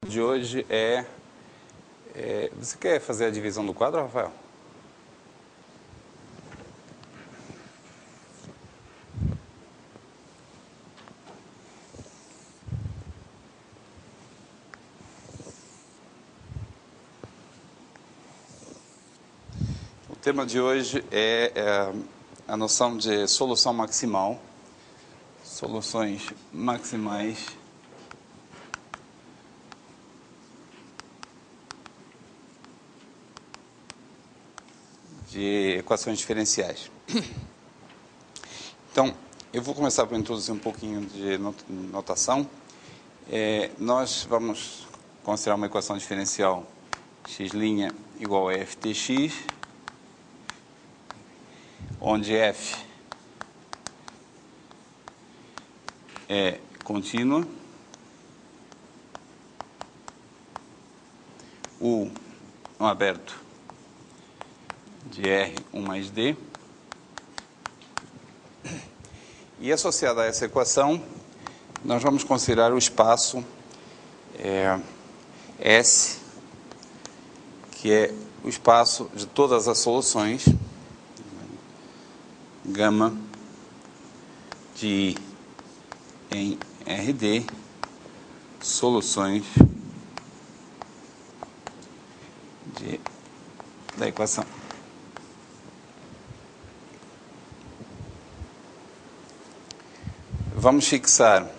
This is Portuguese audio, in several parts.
De hoje você quer fazer a divisão do quadro, Rafael? O tema de hoje é a noção de solução maximal, soluções maximais de equações diferenciais. Então, eu vou começar por introduzir um pouquinho de notação. Nós vamos considerar uma equação diferencial x' igual a ftx, onde f é contínua, U um aberto de R1 mais D, e associada a essa equação, nós vamos considerar o espaço S, que é o espaço de todas as soluções, gama de I em RD, soluções da equação. Vamos fixar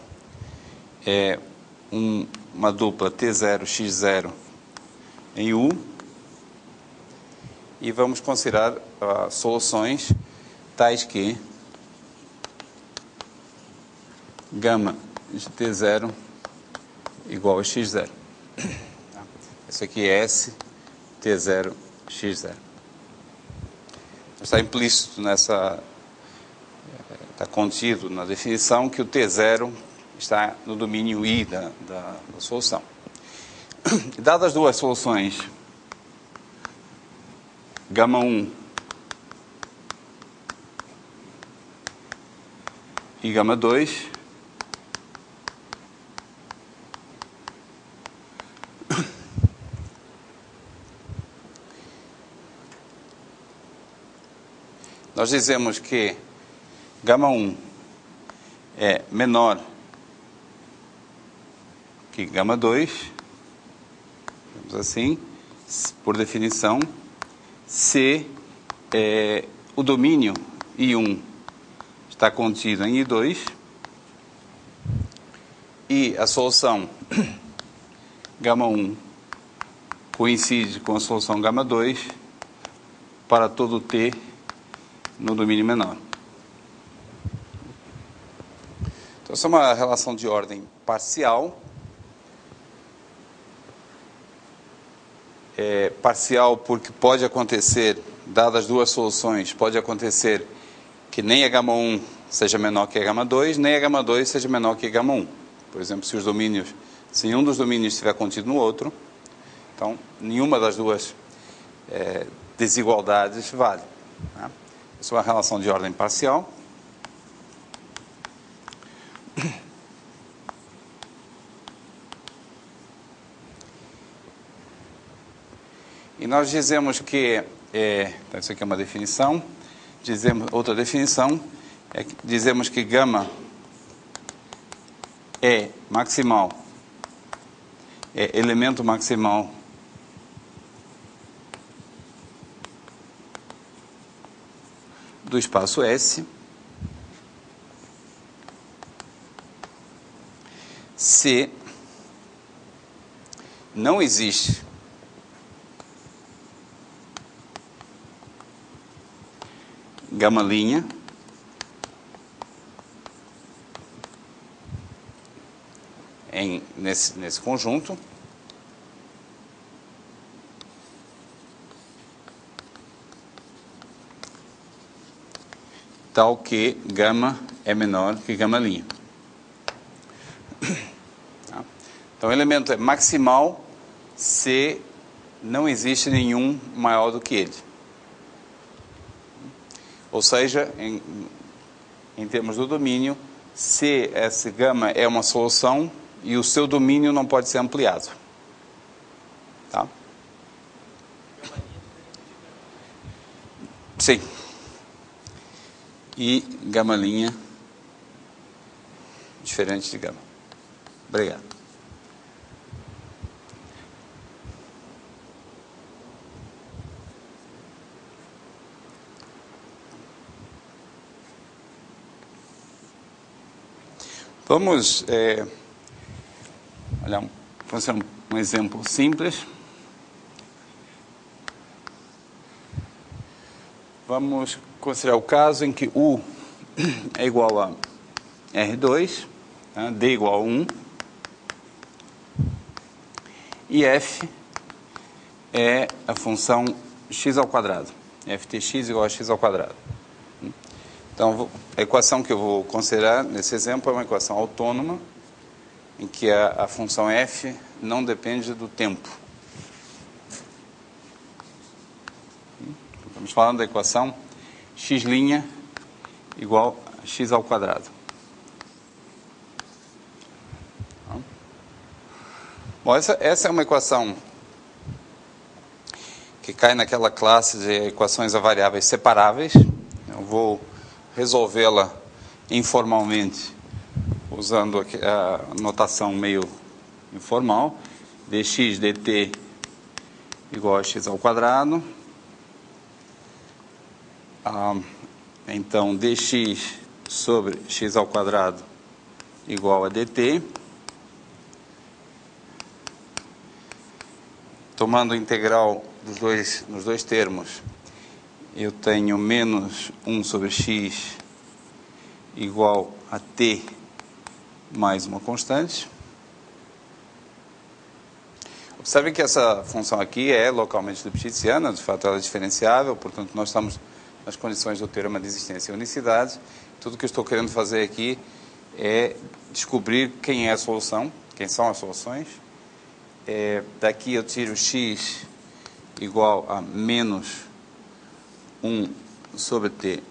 uma dupla T0, X0 em U e vamos considerar soluções tais que gama de T0 igual a X0. Isso aqui é S, T0, X0. Está implícito está contido na definição que o T0 está no domínio I da solução. Dadas as duas soluções, gama 1 e gama 2, nós dizemos que gama 1 é menor que gama 2, digamos assim, por definição, se o domínio I1 está contido em I2 e a solução gama 1 coincide com a solução gama 2 para todo T no domínio menor. Então, essa é uma relação de ordem parcial. Parcial porque pode acontecer, dadas as duas soluções, pode acontecer que nem a gama 1 seja menor que a gama 2, nem a gama 2 seja menor que a gama 1. Por exemplo, se nenhum dos domínios estiver contido no outro, então nenhuma das duas desigualdades vale. Né? Isso é uma relação de ordem parcial. E nós dizemos que, então isso aqui é uma definição, outra definição, dizemos que gama é maximal, é elemento maximal do espaço S, se não existe gama' nesse conjunto, tal que gama é menor que gama'. Então, o elemento é maximal se não existe nenhum maior do que ele. Ou seja, em termos do domínio, se esse gama é uma solução e o seu domínio não pode ser ampliado. Tá? Sim. E gama linha diferente de gama. Obrigado. Vamos olhar um exemplo simples. Vamos considerar o caso em que U é igual a R2, né, D igual a 1, e F é a função x ao quadrado. Ftx igual a x ao quadrado. Então, a equação que eu vou considerar nesse exemplo é uma equação autônoma, em que a função f não depende do tempo. Estamos falando da equação x' igual a x ao quadrado. Bom, essa é uma equação que cai naquela classe de equações a variáveis separáveis. Eu vou resolvê-la informalmente, usando a notação meio informal, dx dt igual a x ao quadrado. Então, dx sobre x ao quadrado igual a dt. Tomando a integral nos dois termos, eu tenho menos 1 sobre x igual a t mais uma constante. Observe que essa função aqui é localmente lipschitziana, de fato ela é diferenciável, portanto nós estamos nas condições do teorema de existência e unicidade. Tudo que eu estou querendo fazer aqui é descobrir quem é a solução, quem são as soluções. Daqui eu tiro x igual a menos 1 sobre t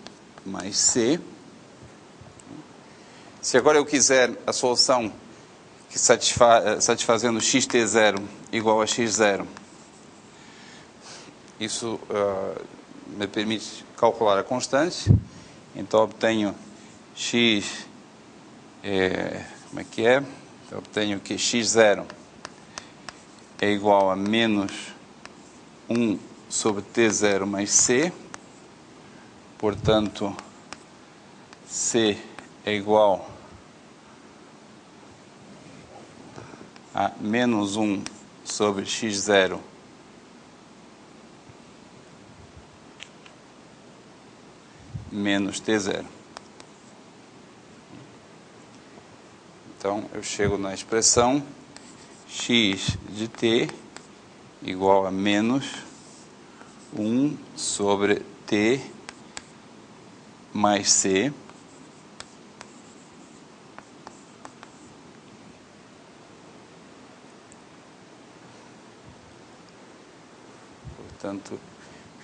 mais c. Se agora eu quiser a solução que satisfazendo xt0 igual a x0, isso me permite calcular a constante. Então obtenho x, como é que é? Então, obtenho que x0 é igual a menos 1 sobre t0 mais c. Portanto, c é igual a menos 1 sobre x0 menos t0. Então, eu chego na expressão x de t igual a menos 1 sobre t mais c. Portanto,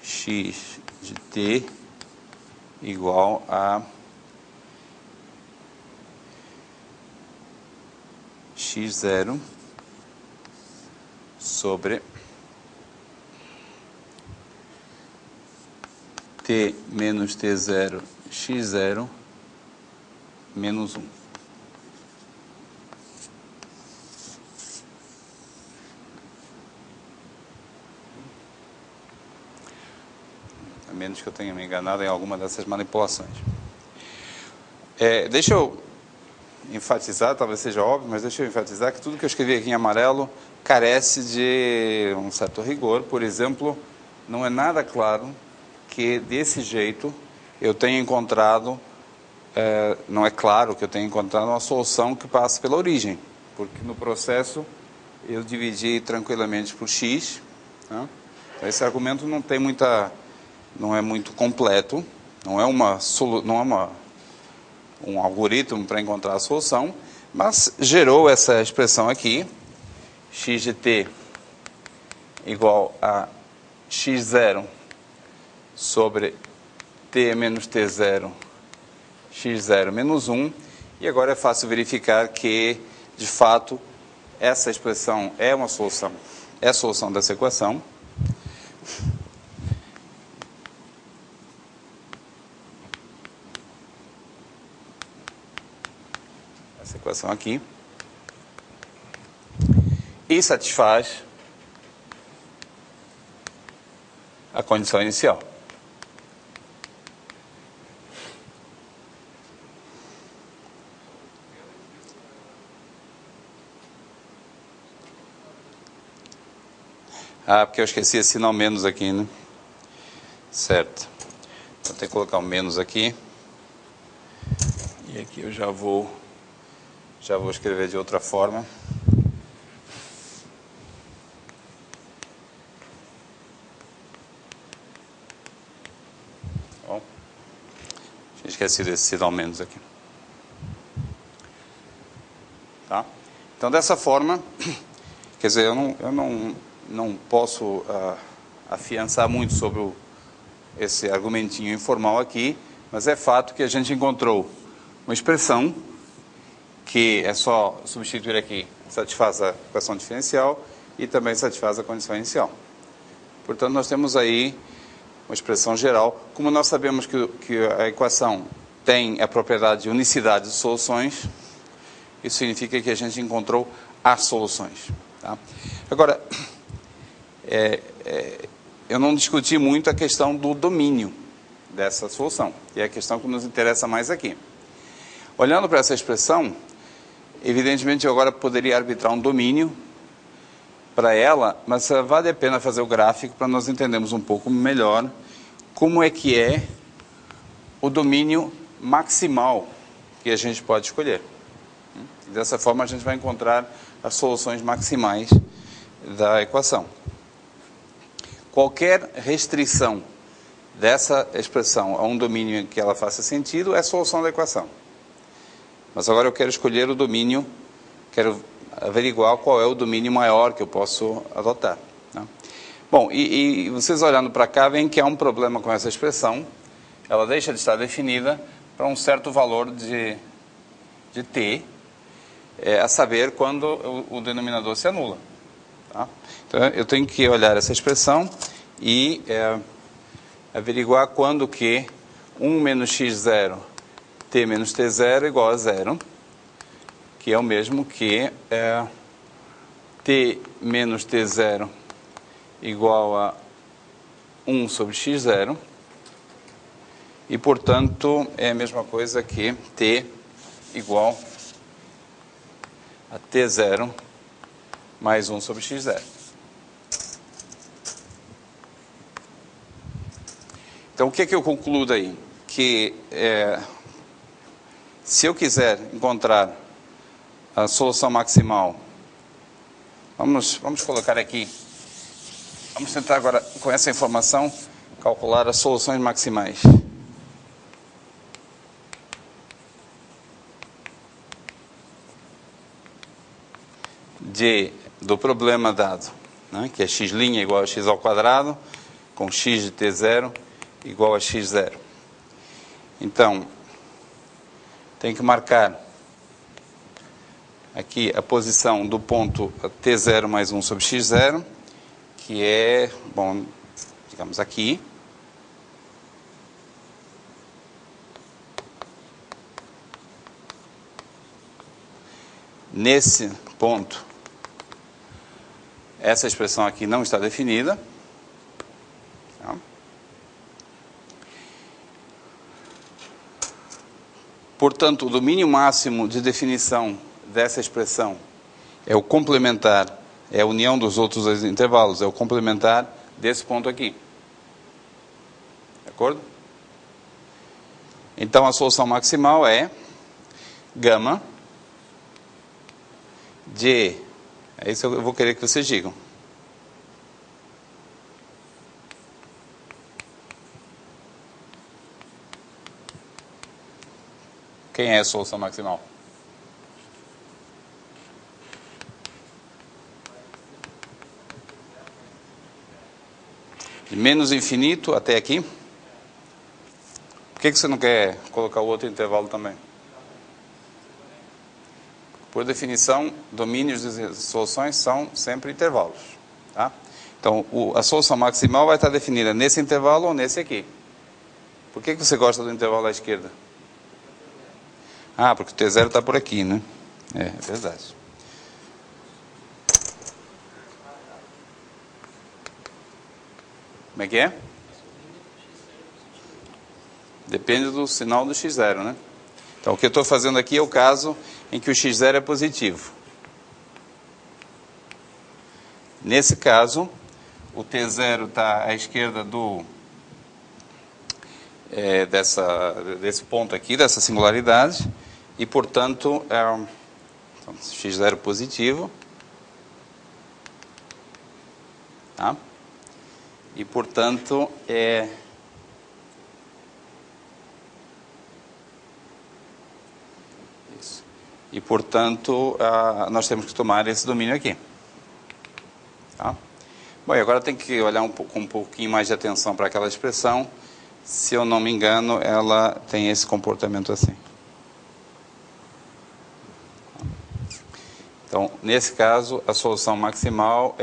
x de t igual a x0 sobre t menos t0 x0 menos 1. A menos que eu tenha me enganado em alguma dessas manipulações. Deixa eu enfatizar, talvez seja óbvio, mas deixa eu enfatizar que tudo que eu escrevi aqui em amarelo carece de um certo rigor. Por exemplo, não é nada claro que desse jeito eu tenha encontrado, não é claro que eu tenha encontrado uma solução que passe pela origem, porque no processo eu dividi tranquilamente por x, né? Então, esse argumento não é muito completo, não é um algoritmo para encontrar a solução, mas gerou essa expressão aqui, x de t igual a x0 sobre t menos t0 x0 menos 1, e agora é fácil verificar que, de fato, essa expressão é uma solução é a solução dessa equação. Essa equação aqui. E satisfaz a condição inicial. Ah, porque eu esqueci esse sinal menos aqui, né? Certo. Então tem que colocar um menos aqui. E aqui eu já vou escrever de outra forma. Bom, tinha esquecido esse sinal menos aqui. Tá? Então dessa forma, quer dizer, eu não posso afiançar muito sobre esse argumentinho informal aqui, mas é fato que a gente encontrou uma expressão que é só substituir aqui, satisfaz a equação diferencial e também satisfaz a condição inicial. Portanto, nós temos aí uma expressão geral. Como nós sabemos que a equação tem a propriedade de unicidade de soluções, isso significa que a gente encontrou as soluções. Tá? Agora, eu não discuti muito a questão do domínio dessa solução, que é a questão que nos interessa mais aqui. Olhando para essa expressão, evidentemente eu agora poderia arbitrar um domínio para ela, mas vale a pena fazer o gráfico para nós entendermos um pouco melhor como é que é o domínio maximal que a gente pode escolher. Dessa forma a gente vai encontrar as soluções maximais da equação. Qualquer restrição dessa expressão a um domínio em que ela faça sentido é a solução da equação. Mas agora eu quero escolher o domínio, quero averiguar qual é o domínio maior que eu posso adotar. Né? Bom, e vocês olhando para cá, veem que há um problema com essa expressão. Ela deixa de estar definida para um certo valor de t, a saber quando o denominador se anula. Tá? Então, eu tenho que olhar essa expressão e averiguar quando que 1 menos x0, t menos t0 é igual a 0, que é o mesmo que t menos t0 igual a 1 sobre x0, e, portanto, é a mesma coisa que t igual a t0 mais 1 sobre x0. Então, o que é que eu concluo daí? Que se eu quiser encontrar a solução maximal, vamos colocar aqui, vamos tentar agora, com essa informação, calcular as soluções maximais. Do problema dado, né, que é x' igual a x ao quadrado, com x de t0 igual a x0. Então, tem que marcar aqui a posição do ponto t0 mais 1 sobre x0, que é, bom, digamos aqui. Nesse ponto, essa expressão aqui não está definida. Portanto, o domínio máximo de definição dessa expressão é o complementar, é a união dos outros dois intervalos, é o complementar desse ponto aqui. De acordo? Então, a solução maximal é gama de... É isso que eu vou querer que vocês digam. Quem é a solução maximal? De menos infinito até aqui? Por que você não quer colocar o outro intervalo também? Por definição, domínios de soluções são sempre intervalos. Tá? Então, a solução maximal vai estar definida nesse intervalo ou nesse aqui. Por que você gosta do intervalo à esquerda? Ah, porque o T0 está por aqui, né? É verdade. Como é que é? Depende do sinal do x0, né? Então, o que eu estou fazendo aqui é o caso em que o x0 é positivo. Nesse caso, o T0 está à esquerda desse ponto aqui, dessa singularidade, e, portanto, então, x0 positivo. Tá? E, portanto, isso. E, portanto, nós temos que tomar esse domínio aqui. Tá? Bom, e agora tem que olhar com um pouquinho mais de atenção para aquela expressão. Se eu não me engano, ela tem esse comportamento assim. Então, nesse caso, a solução maximal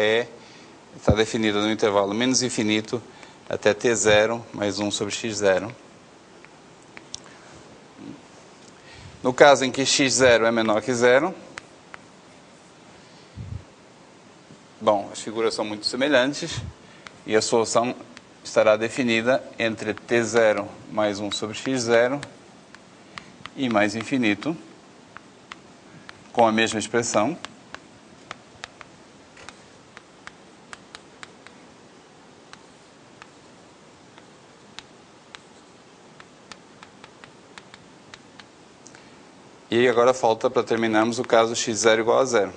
está definida no intervalo menos infinito até t0 mais 1 sobre x0. No caso em que x0 é menor que 0, bom, as figuras são muito semelhantes e a solução estará definida entre t0 mais 1 sobre x0 e mais infinito, com a mesma expressão. E agora falta para terminarmos o caso x0 igual a 0.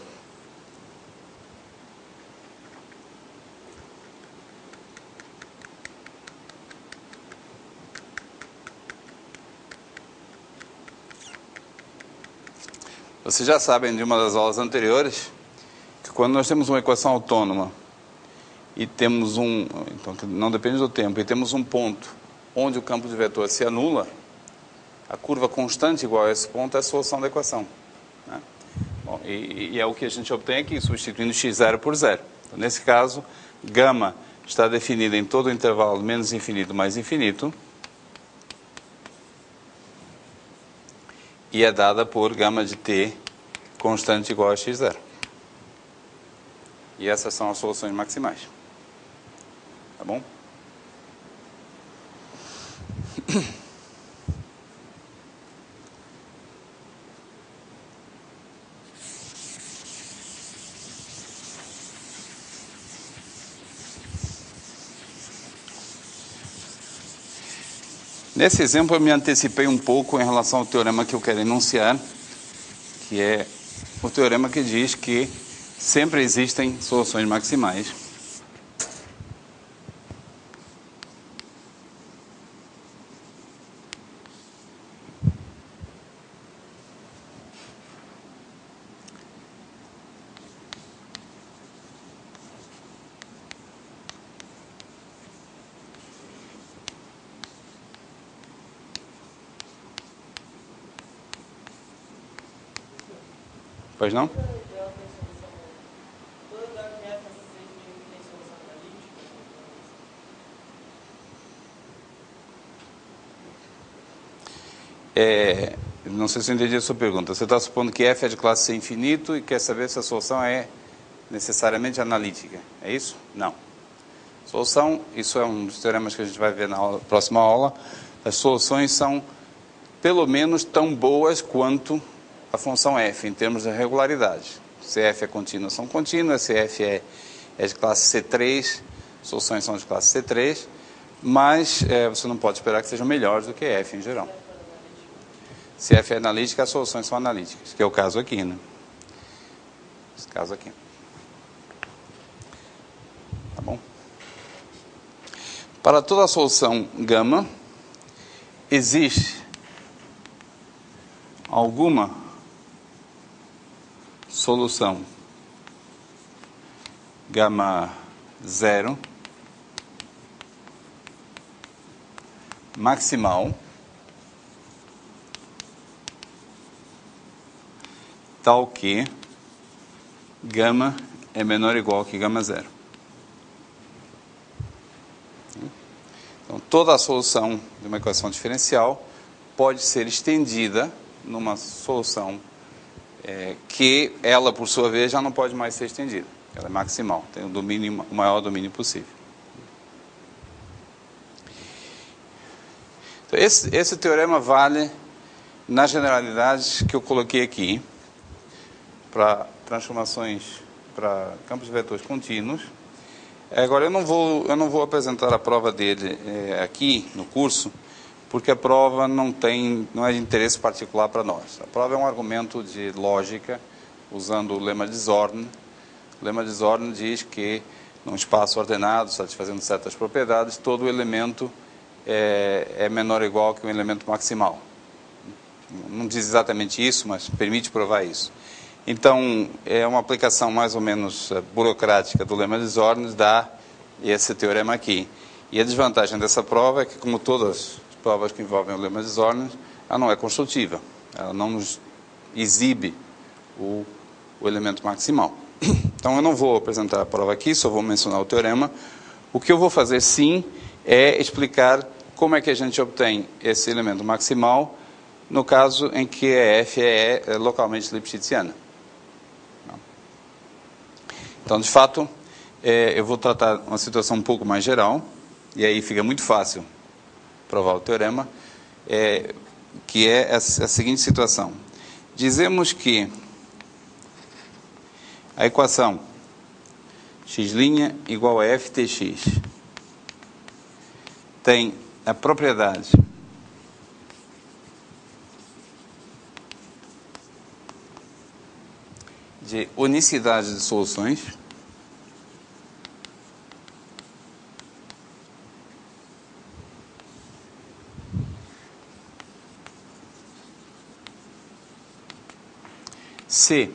Vocês já sabem de uma das aulas anteriores que quando nós temos uma equação autônoma e temos então não depende do tempo, e temos um ponto onde o campo de vetor se anula, a curva constante igual a esse ponto é a solução da equação. Né? Bom, e é o que a gente obtém aqui, substituindo x0 por 0. Então, nesse caso, gama está definida em todo o intervalo menos infinito mais infinito e é dada por gama de t constante igual a x0. E essas são as soluções maximais. Tá bom? Nesse exemplo eu me antecipei um pouco em relação ao teorema que eu quero enunciar, que é o teorema que diz que sempre existem soluções maximais. Pois não? Não sei se eu entendi a sua pergunta. Você está supondo que f é de classe C infinito e quer saber se a solução é necessariamente analítica. É isso? Não. Solução, isso é um dos teoremas que a gente vai ver na próxima aula. As soluções são pelo menos tão boas quanto a função f, em termos de regularidade. Se f é contínua, são contínuas. Se f é de classe C3, soluções são de classe C3. Mas você não pode esperar que sejam melhores do que f em geral. Se f é analítica, as soluções são analíticas, que é o caso aqui, né? Esse caso aqui. Tá bom? Para toda a solução gama, existe alguma solução gama 0 maximal tal que gama é menor ou igual que gama 0. Então, toda a solução de uma equação diferencial pode ser estendida numa solução que ela, por sua vez, já não pode mais ser estendida. Ela é maximal, tem o maior domínio possível. Então, esse teorema vale nas generalidades que eu coloquei aqui para transformações para campos de vetores contínuos. Agora, eu não vou apresentar a prova dele aqui no curso, porque a prova não é de interesse particular para nós. A prova é um argumento de lógica, usando o lema de Zorn. O lema de Zorn diz que, num espaço ordenado, satisfazendo certas propriedades, todo elemento é menor ou igual que um elemento maximal. Não diz exatamente isso, mas permite provar isso. Então, é uma aplicação mais ou menos burocrática do lema de Zorn, dá esse teorema aqui. E a desvantagem dessa prova é que, como todas as provas que envolvem o lema de Zorn, ela não é construtiva. Ela não nos exibe o elemento maximal. Então, eu não vou apresentar a prova aqui, só vou mencionar o teorema. O que eu vou fazer, sim, é explicar como é que a gente obtém esse elemento maximal no caso em que a F é localmente lipschitziana. Então, de fato, eu vou tratar uma situação um pouco mais geral, e aí fica muito fácil provar o teorema, que é a seguinte situação. Dizemos que a equação x' igual a ftx tem a propriedade de unicidade de soluções se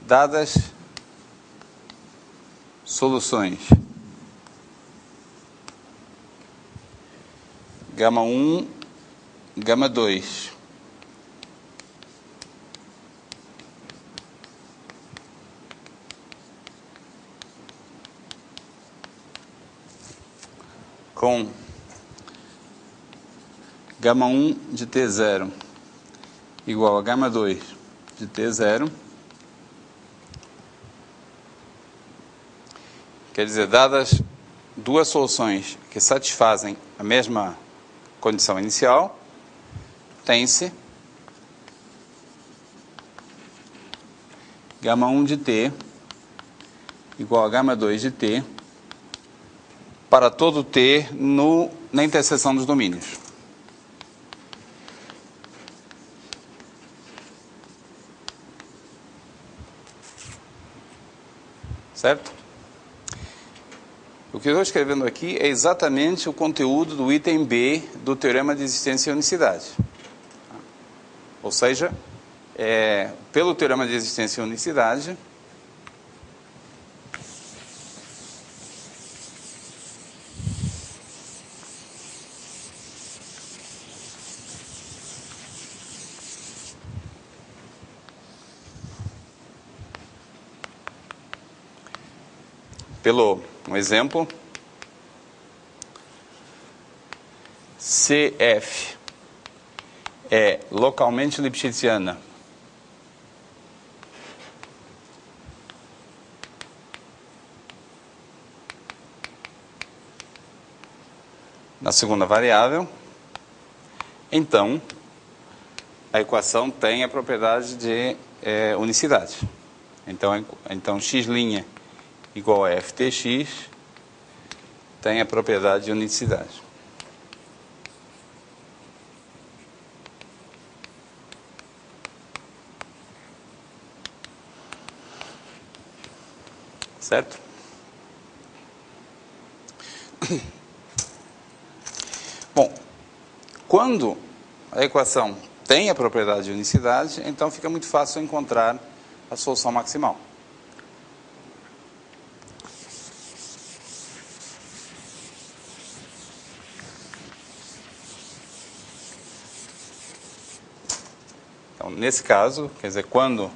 dadas soluções gama 1, gama 2 com gama 1 de T0 igual a gama 2 de T0, quer dizer, dadas duas soluções que satisfazem a mesma condição inicial, tem-se gama 1 de T igual a gama 2 de T para todo T na interseção dos domínios. Certo? O que eu estou escrevendo aqui é exatamente o conteúdo do item B do teorema de existência e unicidade. Ou seja, pelo teorema de existência e unicidade, um exemplo, CF é localmente lipschitziana na segunda variável, então a equação tem a propriedade de unicidade. Então x' igual a ftx tem a propriedade de unicidade. Certo? Bom, quando a equação tem a propriedade de unicidade, então fica muito fácil encontrar a solução maximal. Então, nesse caso, quer dizer, quando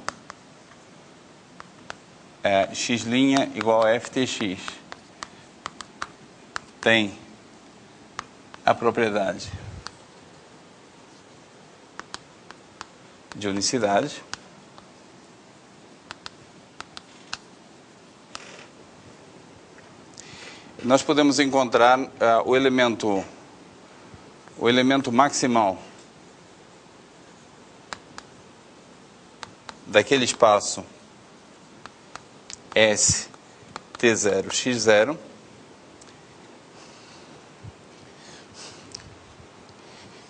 x' igual a ftx tem a propriedade de unicidade. Nós podemos encontrar o elemento maximal daquele espaço S T0 X0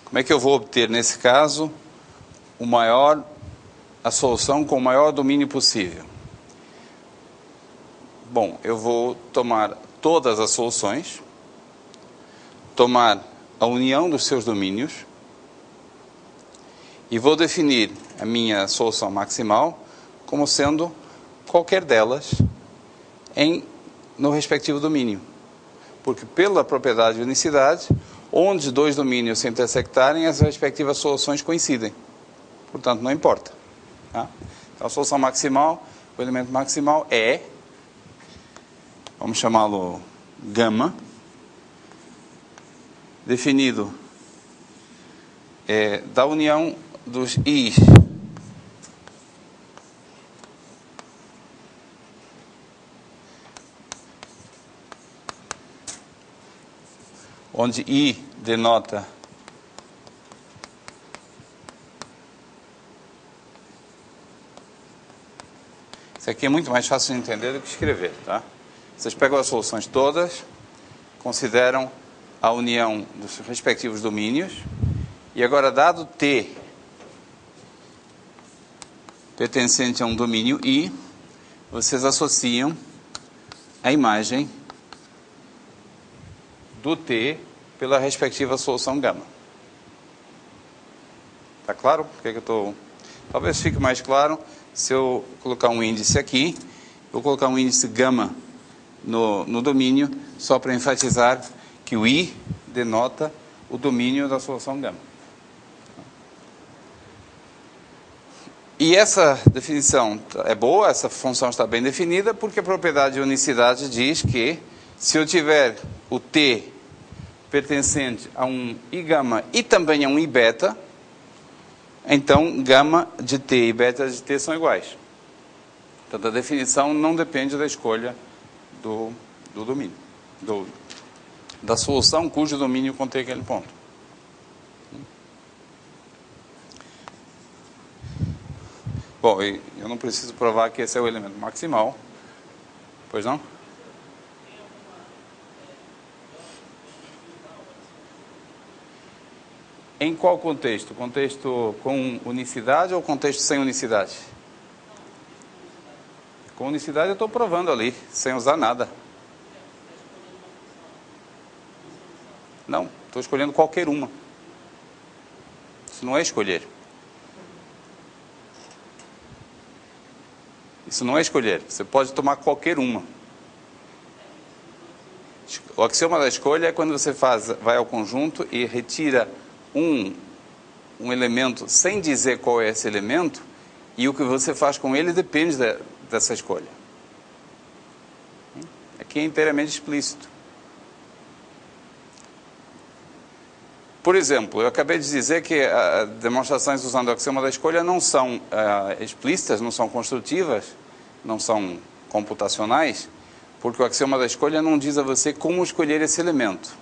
Como é que eu vou obter, nesse caso, a solução com o maior domínio possível? Bom, eu vou tomar todas as soluções, tomar a união dos seus domínios e vou definir a minha solução maximal como sendo qualquer delas no respectivo domínio. Porque pela propriedade de unicidade, onde dois domínios se intersectarem, as respectivas soluções coincidem. Portanto, não importa. Tá? Então, a solução maximal, o elemento maximal é, vamos chamá-lo gama, definido da união dos i's onde I denota isso aqui é muito mais fácil de entender do que escrever, tá? Vocês pegam as soluções todas, consideram a união dos respectivos domínios e agora, dado T pertencente a um domínio I, vocês associam a imagem do T pela respectiva solução gama. Tá claro? Porque eu estou... Talvez fique mais claro se eu colocar um índice aqui. Vou colocar um índice gama no domínio, só para enfatizar que o I denota o domínio da solução gama. E essa definição é boa, essa função está bem definida, porque a propriedade de unicidade diz que se eu tiver o T pertencente a um I gama e também a um I beta, então gama de T e beta de T são iguais. Portanto, a definição não depende da escolha do domínio, da solução cujo domínio contém aquele ponto. Bom, eu não preciso provar que esse é o elemento maximal, pois não? Em qual contexto? Contexto com unicidade ou contexto sem unicidade? Com unicidade eu estou provando ali, sem usar nada. Não, estou escolhendo qualquer uma. Isso não é escolher. Isso não é escolher. Você pode tomar qualquer uma. O axioma da escolha é quando você vai ao conjunto e retira um elemento sem dizer qual é esse elemento, e o que você faz com ele depende dessa escolha. Aqui é inteiramente explícito. Por exemplo, eu acabei de dizer que demonstrações usando o axioma da escolha não são explícitas, não são construtivas, não são computacionais, porque o axioma da escolha não diz a você como escolher esse elemento.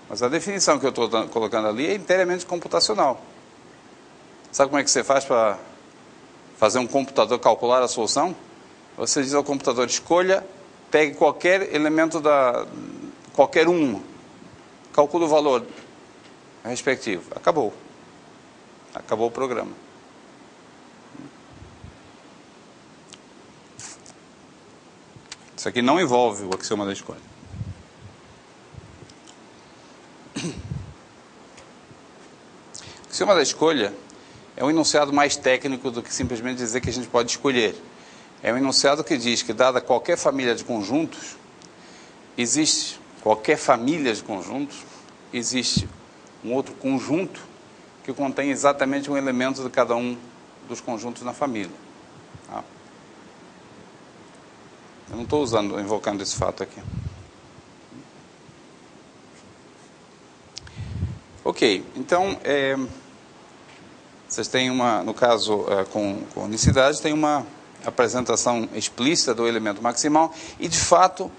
Mas a definição que eu estou colocando ali é inteiramente computacional. Sabe como é que você faz para fazer um computador calcular a solução? Você diz ao computador, escolha, pegue qualquer elemento qualquer um, calcule o valor respectivo. Acabou. Acabou o programa. Isso aqui não envolve o axioma da escolha. O axioma da escolha é um enunciado mais técnico do que simplesmente dizer que a gente pode escolher. É um enunciado que diz que, dada qualquer família de conjuntos, existe um outro conjunto que contém exatamente um elemento de cada um dos conjuntos na família. Tá? Eu não estou invocando esse fato aqui. Ok, então, vocês têm no caso, com unicidade, tem uma apresentação explícita do elemento maximal, e de fato,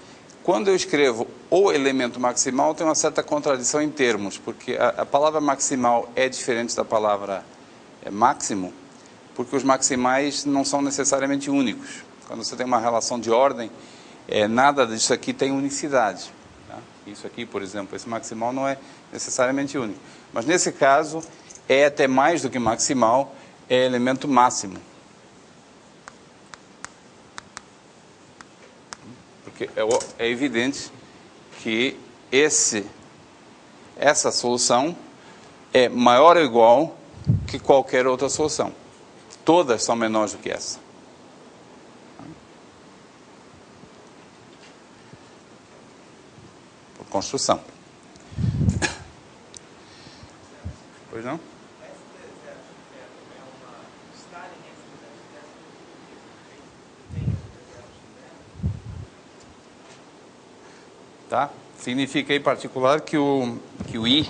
quando eu escrevo o elemento maximal, tem uma certa contradição em termos, porque a palavra maximal é diferente da palavra máximo, porque os maximais não são necessariamente únicos. Quando você tem uma relação de ordem, nada disso aqui tem unicidade. Tá? Isso aqui, por exemplo, esse maximal não é necessariamente único. Mas nesse caso, é até mais do que maximal, é elemento máximo. Porque é evidente que essa solução é maior ou igual que qualquer outra solução. Todas são menores do que essa. Por construção. Pois não? Tá? Significa em particular que o I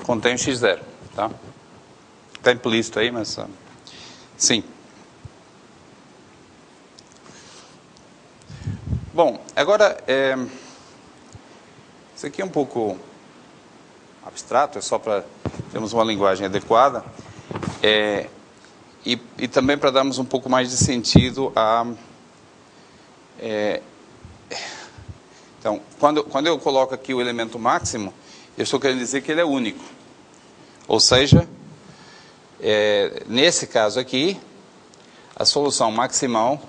contém o x0. Tá? Está implícito aí, mas... sim. Bom, agora... isso aqui é um pouco abstrato, é só para termos uma linguagem adequada. E também para darmos um pouco mais de sentido a... então, quando eu coloco aqui o elemento máximo, eu estou querendo dizer que ele é único. Ou seja, nesse caso aqui, a solução maximal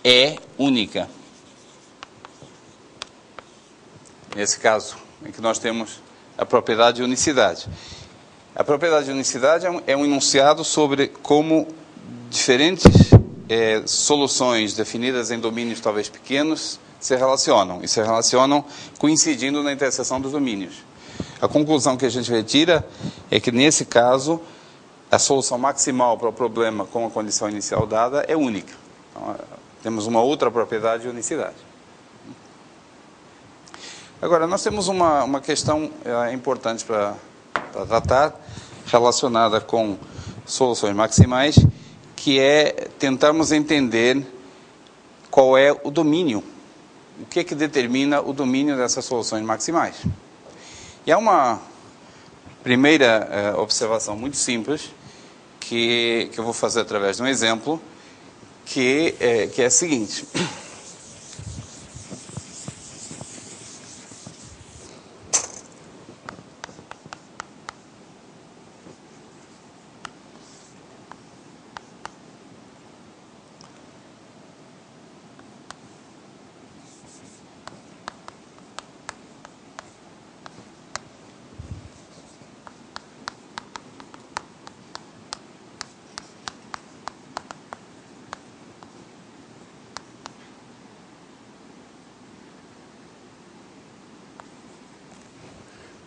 é única. Nesse caso, em que nós temos a propriedade de unicidade. A propriedade de unicidade é um enunciado sobre como diferentes soluções definidas em domínios talvez pequenos se relacionam. E se relacionam coincidindo na interseção dos domínios. A conclusão que a gente retira é que, nesse caso, a solução maximal para o problema com a condição inicial dada é única. Então, temos uma outra propriedade de unicidade. Agora, nós temos uma questão importante para tratar, relacionada com soluções maximais, que é tentarmos entender qual é o domínio. O que é que determina o domínio dessas soluções maximais? E há uma primeira observação muito simples, que eu vou fazer através de um exemplo, que é a seguinte.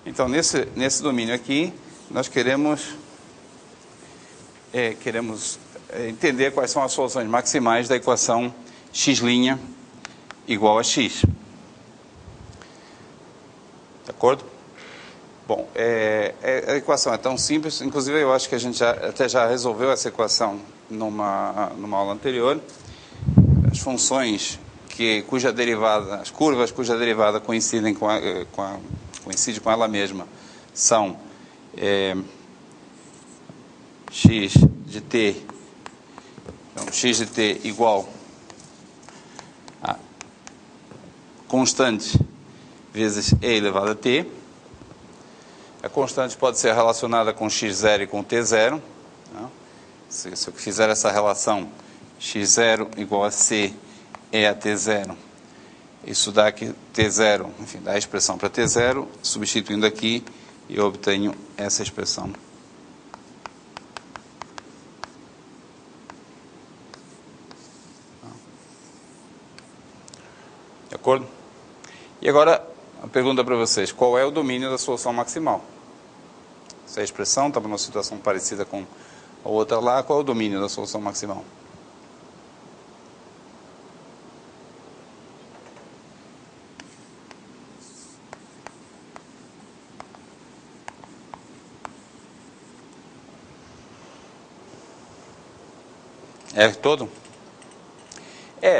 Então, nesse domínio aqui, nós queremos entender quais são as soluções maximais da equação x' igual a x. De acordo? Bom, a equação é tão simples, inclusive eu acho que a gente até já resolveu essa equação numa aula anterior. As funções cuja derivada, as curvas cuja derivada coincidem coincide com ela mesma, são x de t, então, x de t igual a constante vezes e elevado a t. A constante pode ser relacionada com x0 e com t0. Não? Se eu fizer essa relação, x0 igual a c e a t0, isso dá aqui T0, enfim, dá a expressão para T0, substituindo aqui, eu obtenho essa expressão. De acordo? E agora, a pergunta para vocês, qual é o domínio da solução maximal? Se a expressão está numa situação parecida com a outra lá, qual é o domínio da solução maximal? R todo?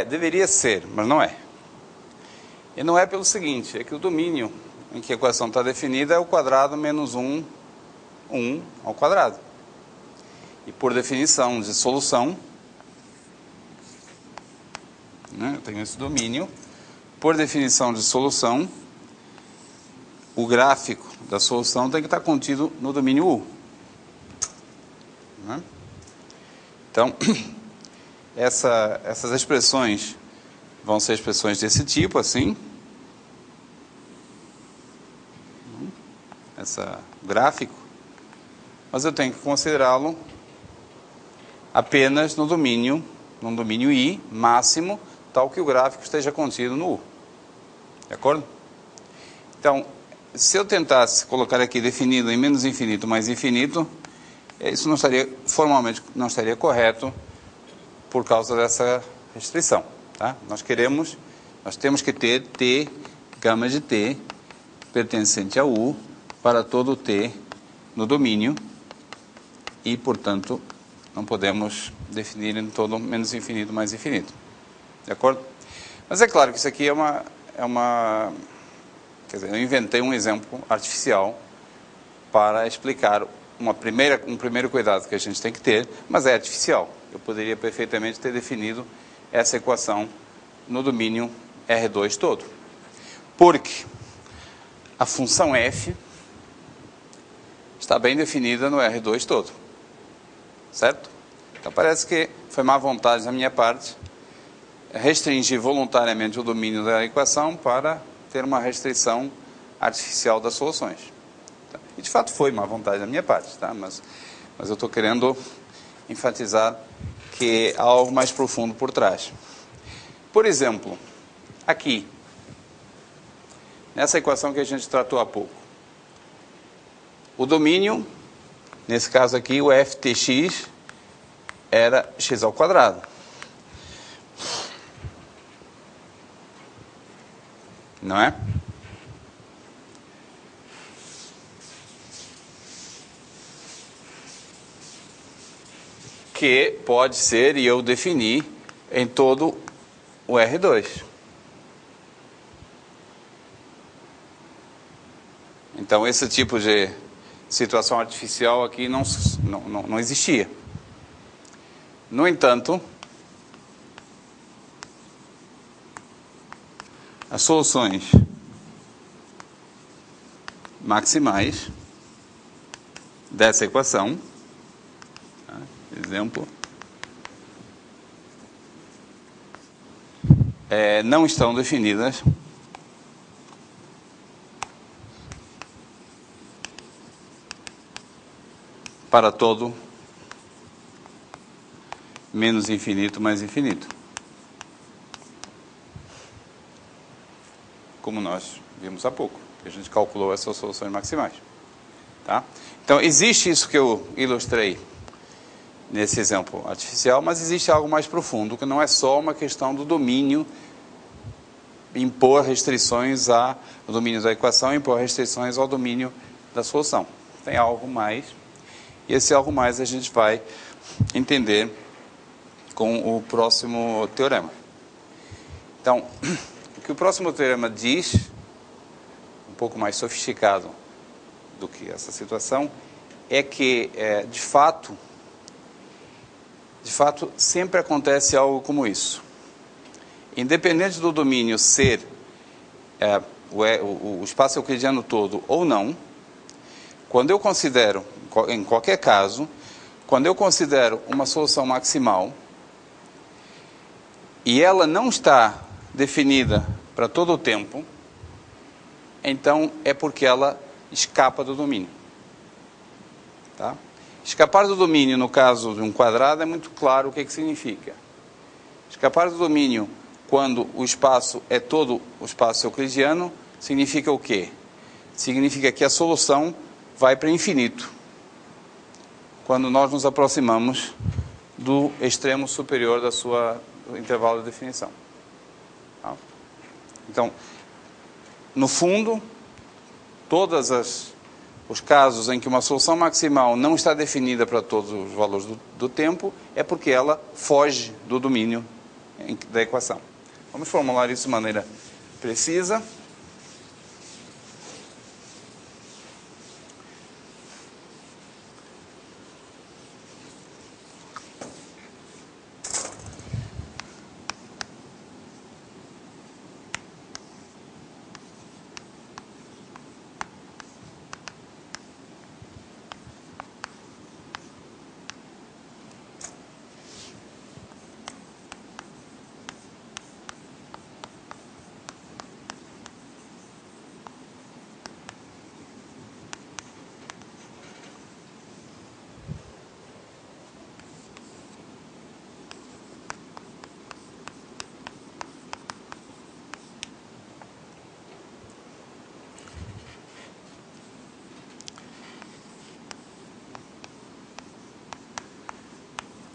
Deveria ser, mas não é. E não é pelo seguinte, é que o domínio em que a equação está definida é o quadrado menos 1 ao quadrado. E por definição de solução, né, eu tenho esse domínio, por definição de solução, o gráfico da solução tem que estar contido no domínio U. Né? Então, essas expressões vão ser expressões desse tipo, assim. Esse gráfico. Mas eu tenho que considerá-lo apenas no domínio I máximo, tal que o gráfico esteja contido no U. De acordo? Então, se eu tentasse colocar aqui definido em menos infinito mais infinito, isso não estaria, formalmente não estaria correto por causa dessa restrição. Tá? Nós temos que ter T, gama de T, pertencente a U, para todo T no domínio, e, portanto, não podemos definir em todo menos infinito mais infinito. De acordo? Mas é claro que isso aqui quer dizer, eu inventei um exemplo artificial para explicar um primeiro cuidado que a gente tem que ter, mas é artificial. Eu poderia perfeitamente ter definido essa equação no domínio R2 todo. Porque a função f está bem definida no R2 todo. Certo? Então parece que foi má vontade da minha parte restringir voluntariamente o domínio da equação para ter uma restrição artificial das soluções. E de fato foi má vontade da minha parte, tá? Mas eu estou querendo enfatizar que há algo mais profundo por trás. Por exemplo, aqui, nessa equação que a gente tratou há pouco, o domínio, nesse caso aqui, o f(tx) era x ao quadrado. Não é? Que pode ser, e eu defini, em todo o R2. Então, esse tipo de situação artificial aqui não existia. No entanto, as soluções maximais dessa equação, tá? Exemplo, não estão definidas para todo menos infinito mais infinito. Como nós vimos há pouco, que a gente calculou essas soluções maximais. Tá? Então, existe isso que eu ilustrei nesse exemplo artificial, mas existe algo mais profundo, que não é só uma questão do domínio, impor restrições ao domínio da equação, impor restrições ao domínio da solução. Tem algo mais, e esse algo mais a gente vai entender com o próximo teorema. Então, o que o próximo teorema diz, um pouco mais sofisticado do que essa situação, é que, de fato, sempre acontece algo como isso. Independente do domínio ser o espaço euclidiano todo ou não, quando eu considero, em qualquer caso, quando eu considero uma solução maximal e ela não está definida para todo o tempo, então é porque ela escapa do domínio. Tá? Escapar do domínio, no caso de um quadrado, é muito claro o que significa. Escapar do domínio quando o espaço é todo o espaço euclidiano, significa o quê? Significa que a solução vai para infinito, quando nós nos aproximamos do extremo superior do intervalo de definição. Tá? Então, no fundo, todas as Os casos em que uma solução maximal não está definida para todos os valores do tempo é porque ela foge do domínio da equação. Vamos formular isso de maneira precisa.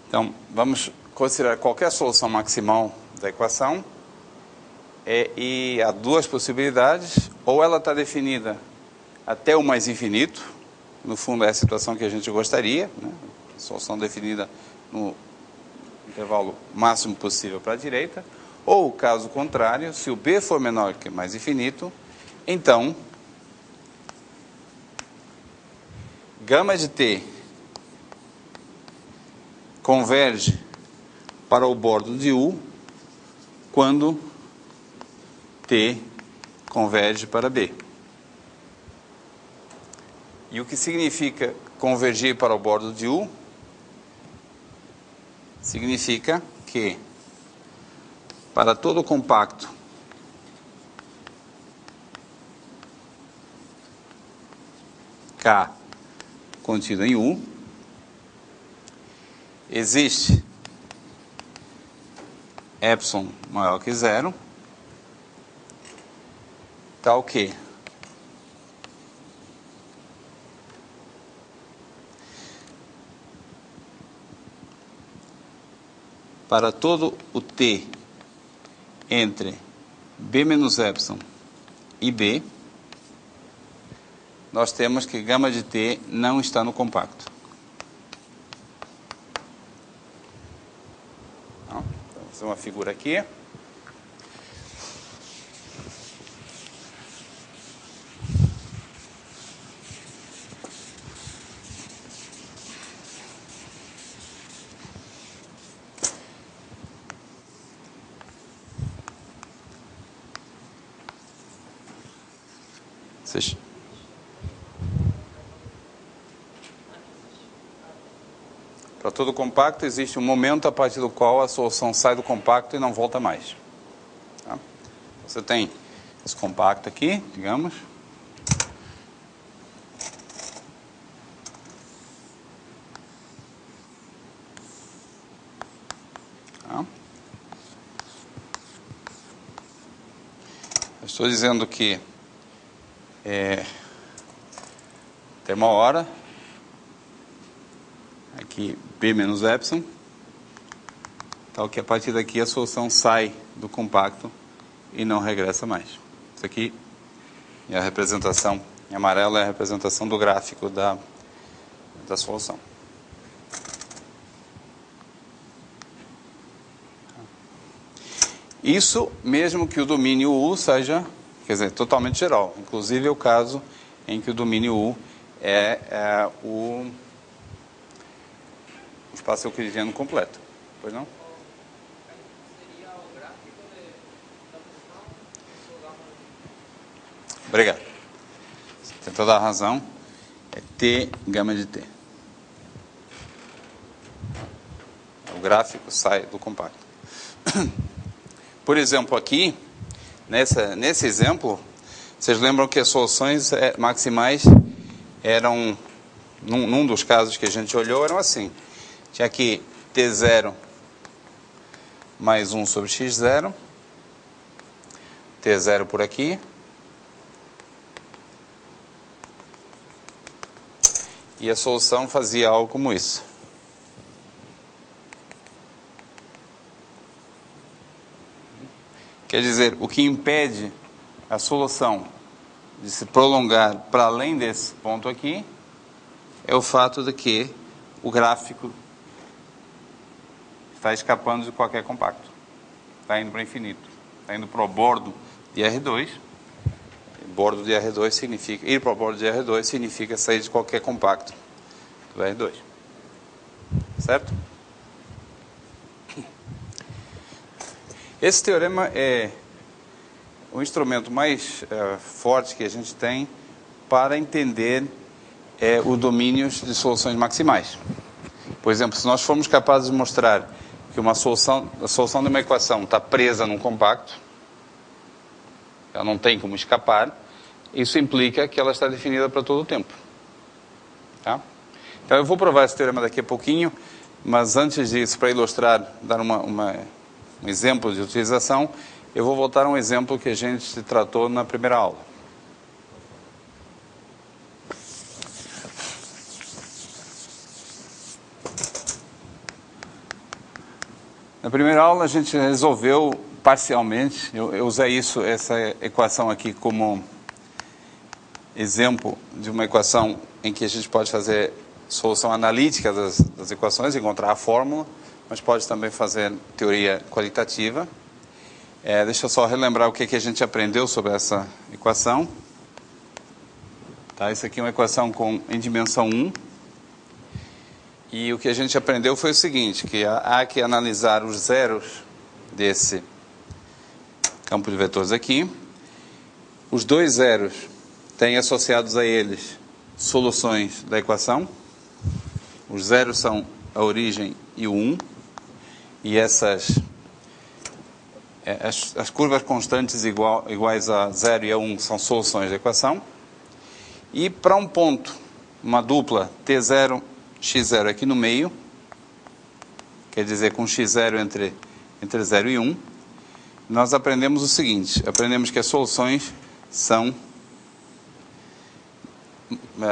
Então, vamos considerar qualquer solução maximal da equação e há duas possibilidades. Ou ela está definida até o mais infinito, no fundo é a situação que a gente gostaria, né? Solução definida no intervalo máximo possível para a direita. Ou, caso contrário, se o b for menor que mais infinito, então gama de t converge para o bordo de U quando T converge para B. E o que significa convergir para o bordo de U? Significa que para todo compacto K contido em U, existe epsilon maior que zero, tal que para todo o t entre b menos epsilon e b, nós temos que gama de t não está no compacto. Então, vou fazer uma figura aqui. Para todo compacto existe um momento a partir do qual a solução sai do compacto e não volta mais. Tá? Você tem esse compacto aqui, digamos. Tá? Eu estou dizendo que tem uma hora aqui b menos epsilon, tal que a partir daqui a solução sai do compacto e não regressa mais. Isso aqui é a representação, em amarelo é a representação do gráfico da solução. Isso mesmo que o domínio U seja, quer dizer, totalmente geral. Inclusive é o caso em que o domínio U é o espaço euclidiano completo. Pois não? Seria o gráfico da função. Obrigado. Você tem toda a razão. É T gama de T. O gráfico sai do compacto. Por exemplo, aqui, nesse exemplo, vocês lembram que as soluções maximais eram, num dos casos que a gente olhou, eram assim. Tinha aqui T0 mais 1 sobre x0, T0 por aqui, e a solução fazia algo como isso. Quer dizer, o que impede a solução de se prolongar para além desse ponto aqui é o fato de que o gráfico está escapando de qualquer compacto. Está indo para o infinito. Está indo para o bordo de R2. Bordo de R2 significa... Ir para o bordo de R2 significa sair de qualquer compacto do R2. Certo? Esse teorema é o instrumento mais forte que a gente tem para entender os domínios de soluções maximais. Por exemplo, se nós formos capazes de mostrar que a solução de uma equação está presa num compacto, ela não tem como escapar, isso implica que ela está definida para todo o tempo. Tá? Então eu vou provar esse teorema daqui a pouquinho, mas antes disso, para ilustrar, dar um exemplo de utilização, eu vou voltar a um exemplo que a gente tratou na primeira aula. Na primeira aula a gente resolveu parcialmente, eu usei essa equação aqui como exemplo de uma equação em que a gente pode fazer solução analítica das equações, encontrar a fórmula, mas pode também fazer teoria qualitativa. Deixa eu só relembrar o que a gente aprendeu sobre essa equação. Tá, isso aqui é uma equação em dimensão 1. E o que a gente aprendeu foi o seguinte, que há que analisar os zeros desse campo de vetores aqui. Os dois zeros têm associados a eles soluções da equação. Os zeros são a origem e o 1. E essas... As curvas constantes iguais a 0 e a 1 são soluções da equação. E para um ponto, uma dupla T0, x0 aqui no meio, quer dizer com x0 entre 0 e 1, nós aprendemos o seguinte, aprendemos que as soluções são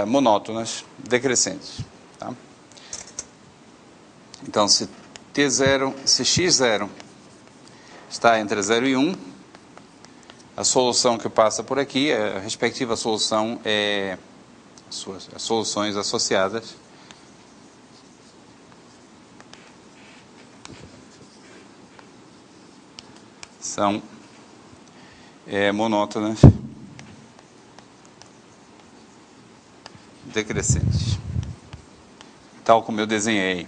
monótonas, decrescentes. Tá? Então, se x0 está entre 0 e 1, a solução que passa por aqui, a respectiva solução é as soluções associadas são monótonas decrescentes, tal como eu desenhei.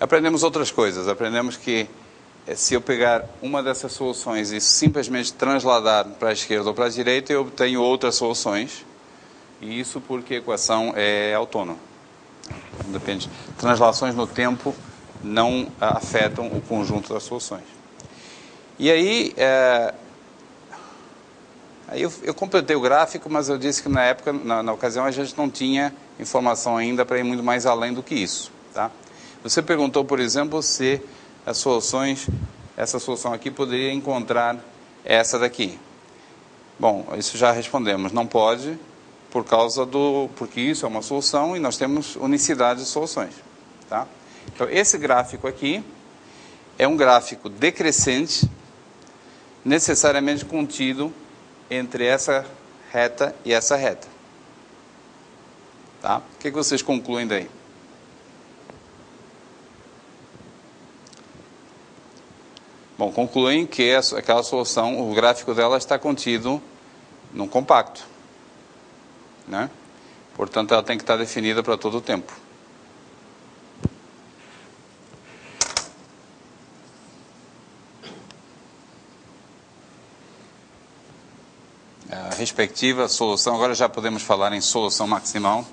Aprendemos outras coisas. Aprendemos que se eu pegar uma dessas soluções e simplesmente transladar para a esquerda ou para a direita, eu obtenho outras soluções. E isso porque a equação é autônoma. Depende. Translações no tempo não afetam o conjunto das soluções. E aí, eu completei o gráfico, mas eu disse que na época, na ocasião, a gente não tinha informação ainda para ir muito mais além do que isso. Tá? Você perguntou, por exemplo, se as soluções, essa solução aqui poderia encontrar essa daqui. Bom, isso já respondemos. Não pode, porque isso é uma solução e nós temos unicidade de soluções. Tá? Então, esse gráfico aqui é um gráfico decrescente, necessariamente contido entre essa reta e essa reta. Tá? O que vocês concluem daí? Bom, concluem que aquela solução, o gráfico dela está contido num compacto. Né? Portanto, ela tem que estar definida para todo o tempo. A respectiva solução, agora já podemos falar em solução maximal.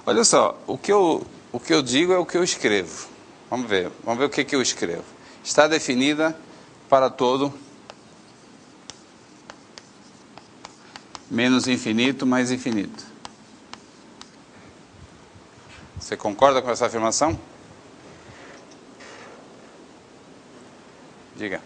Olha só, o que eu digo é o que eu escrevo. Vamos ver o que eu escrevo. Está definida para todo menos infinito mais infinito. Você concorda com essa afirmação? Diga.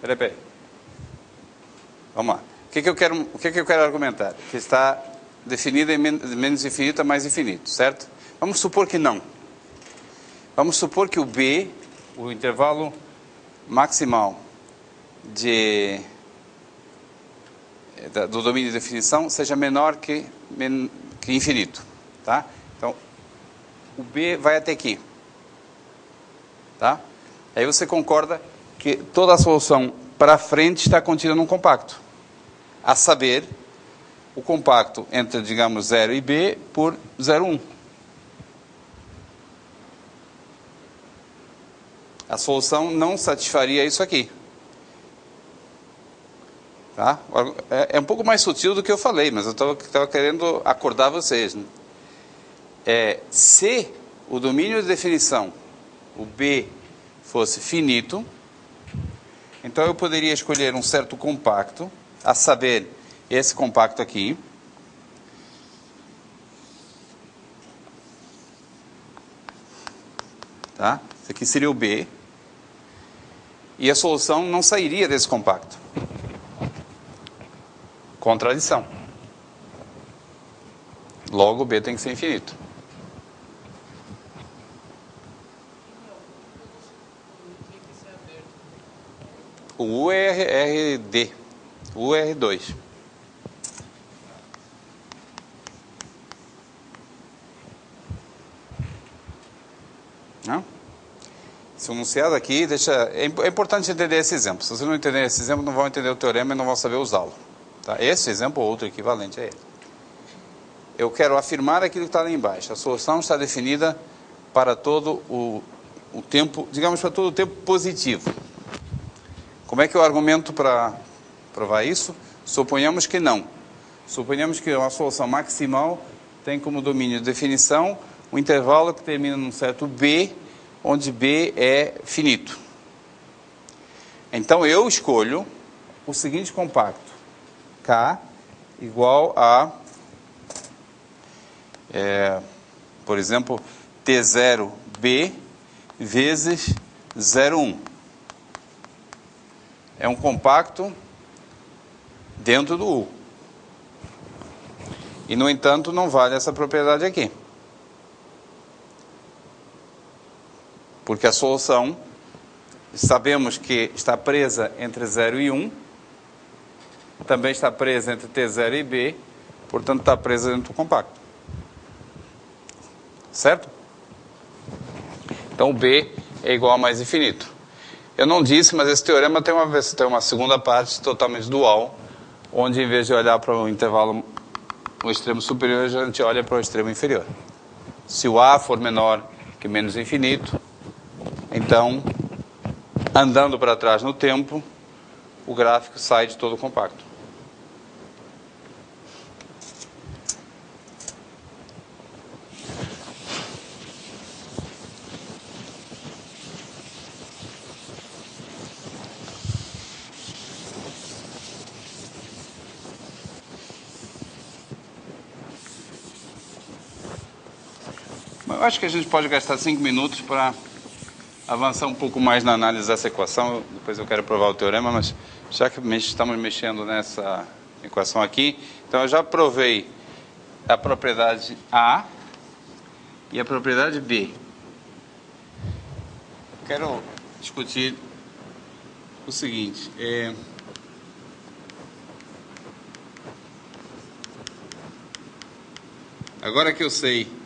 Peraí. Vamos lá. O que eu quero argumentar? Que está definido em menos infinito a mais infinito, certo? Vamos supor que não. Vamos supor que o B, o intervalo maximal do domínio de definição, seja menor que infinito. Tá? Então, o B vai até aqui. Tá? Aí você concorda que toda a solução para frente está contida num compacto. A saber, o compacto entre, digamos, 0 e B por 0,1. A solução não satisfaria isso aqui. Tá? É um pouco mais sutil do que eu falei, mas eu estava querendo acordar vocês. Né? Se o domínio de definição, o B, fosse finito, então eu poderia escolher um certo compacto, a saber, esse compacto aqui. Tá? Esse aqui seria o B. E a solução não sairia desse compacto. Contradição. Logo, o B tem que ser infinito. O U é RD. O U é R2. Não? Esse enunciado aqui deixa... É importante entender esse exemplo. Se você não entender esse exemplo, não vão entender o teorema e não vão saber usá-lo. Tá? Esse exemplo ou outro equivalente a ele. Eu quero afirmar aquilo que está lá embaixo. A solução está definida para todo o tempo, digamos, para todo o tempo positivo. Como é que eu argumento para provar isso? Suponhamos que não. Suponhamos que uma solução maximal tem como domínio de definição um intervalo que termina num certo B, onde B é finito. Então eu escolho o seguinte compacto. K igual a, por exemplo, T0B vezes 0,1. É um compacto dentro do U. E, no entanto, não vale essa propriedade aqui. Porque a solução, sabemos que está presa entre 0 e 1, também está presa entre T0 e B, portanto está presa dentro do compacto. Certo? Então o B é igual a mais infinito. Eu não disse, mas esse teorema tem uma segunda parte totalmente dual, onde em vez de olhar para o intervalo, o extremo superior, a gente olha para o extremo inferior. Se o A for menor que menos infinito, então, andando para trás no tempo, o gráfico sai de todo o compacto. Eu acho que a gente pode gastar 5 minutos para avançar um pouco mais na análise dessa equação. Depois eu quero provar o teorema, mas já que estamos mexendo nessa equação aqui, então eu já provei a propriedade A e a propriedade B. Quero discutir o seguinte. Agora que eu sei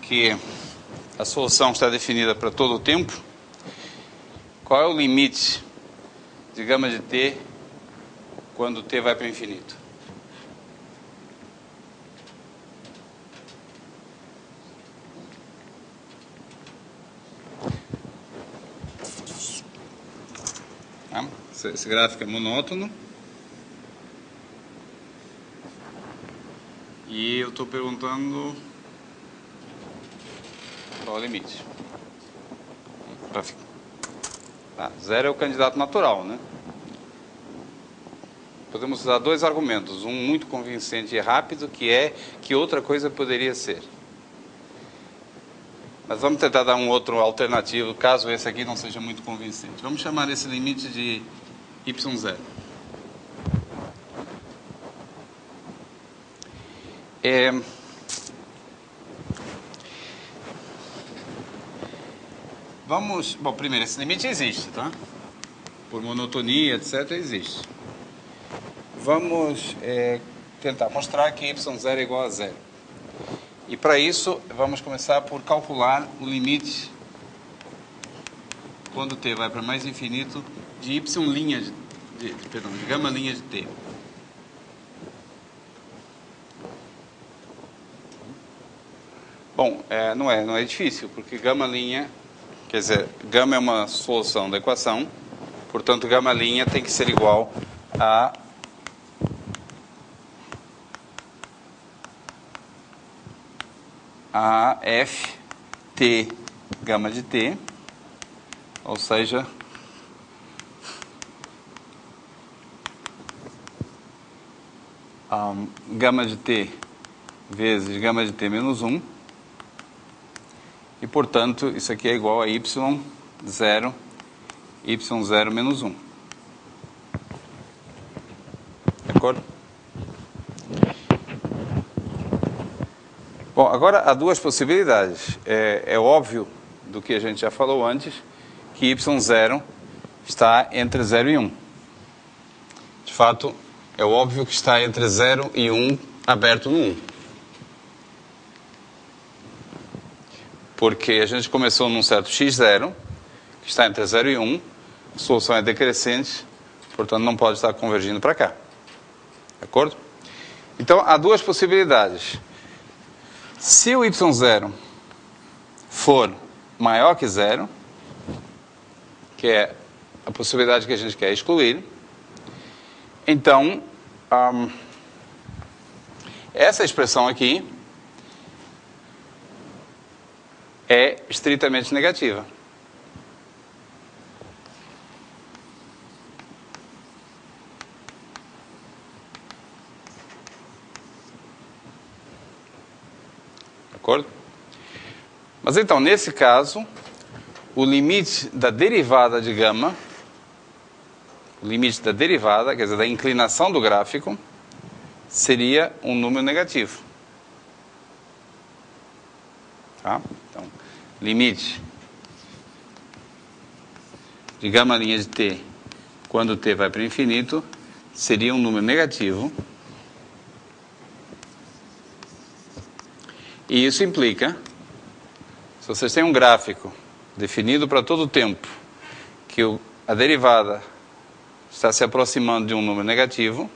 que a solução está definida para todo o tempo, qual é o limite de gama de t quando t vai para o infinito? Esse gráfico é monótono. E eu estou perguntando qual é o limite. Tá, 0 é o candidato natural, né? podemos usar dois argumentos, um muito convincente e rápido, que é que outra coisa poderia ser. Mas vamos tentar dar um outro alternativo, caso esse aqui não seja muito convincente. Vamos chamar esse limite de y0. Bom, primeiro, esse limite existe, tá? Por monotonia, etc., existe. Vamos tentar mostrar que y0 é igual a 0. E para isso, vamos começar por calcular o limite, quando t vai para mais infinito, de y' de gama' de t. Bom, não é difícil, porque gama', quer dizer, gama é uma solução da equação, portanto, gama' tem que ser igual a f t gama de t, ou seja, gama de t vezes gama de t menos 1, e portanto isso aqui é igual a y0 menos 1. De acordo? Bom, agora há duas possibilidades. É óbvio, do que a gente já falou antes, que y0 está entre 0 e 1. De fato, é óbvio que está entre 0 e 1, aberto no 1. Porque a gente começou num certo x0, que está entre 0 e 1, a solução é decrescente, portanto não pode estar convergindo para cá. De acordo? Então, há duas possibilidades. Se o y0 for maior que 0, que é a possibilidade que a gente quer excluir, então, essa expressão aqui é estritamente negativa. De acordo? Mas então, nesse caso, o limite da derivada de gama, o limite da derivada, quer dizer, da inclinação do gráfico, seria um número negativo. Tá? Então, limite de gama' de t, quando t vai para o infinito, seria um número negativo. E isso implica, se vocês têm um gráfico definido para todo o tempo, que a derivada está se aproximando de um número negativo,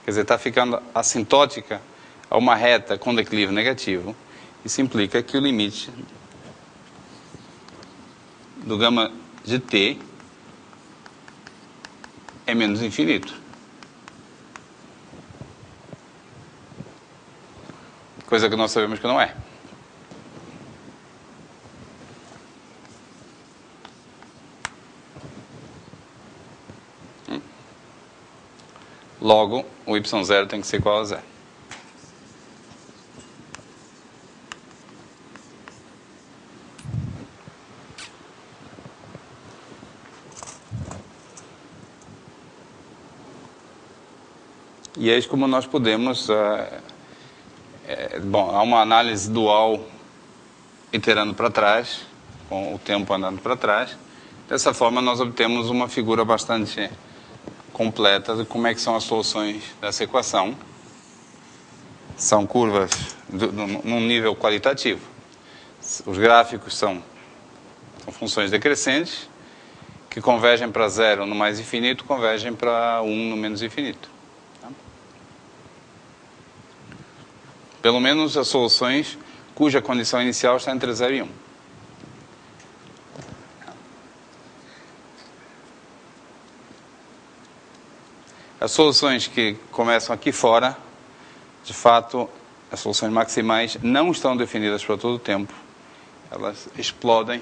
quer dizer, está ficando assintótica a uma reta com declive negativo, isso implica que o limite do gama de t é menos infinito. Coisa que nós sabemos que não é. Logo, o y0 tem que ser igual a 0. E eis como nós podemos... bom, há uma análise dual iterando para trás, com o tempo andando para trás. Dessa forma, nós obtemos uma figura bastante completa de como é que são as soluções dessa equação. São curvas num nível qualitativo. Os gráficos são funções decrescentes, que convergem para 0 no mais infinito, convergem para 1 no menos infinito. Pelo menos as soluções cuja condição inicial está entre 0 e 1. As soluções que começam aqui fora, de fato, as soluções maximais não estão definidas para todo o tempo. Elas explodem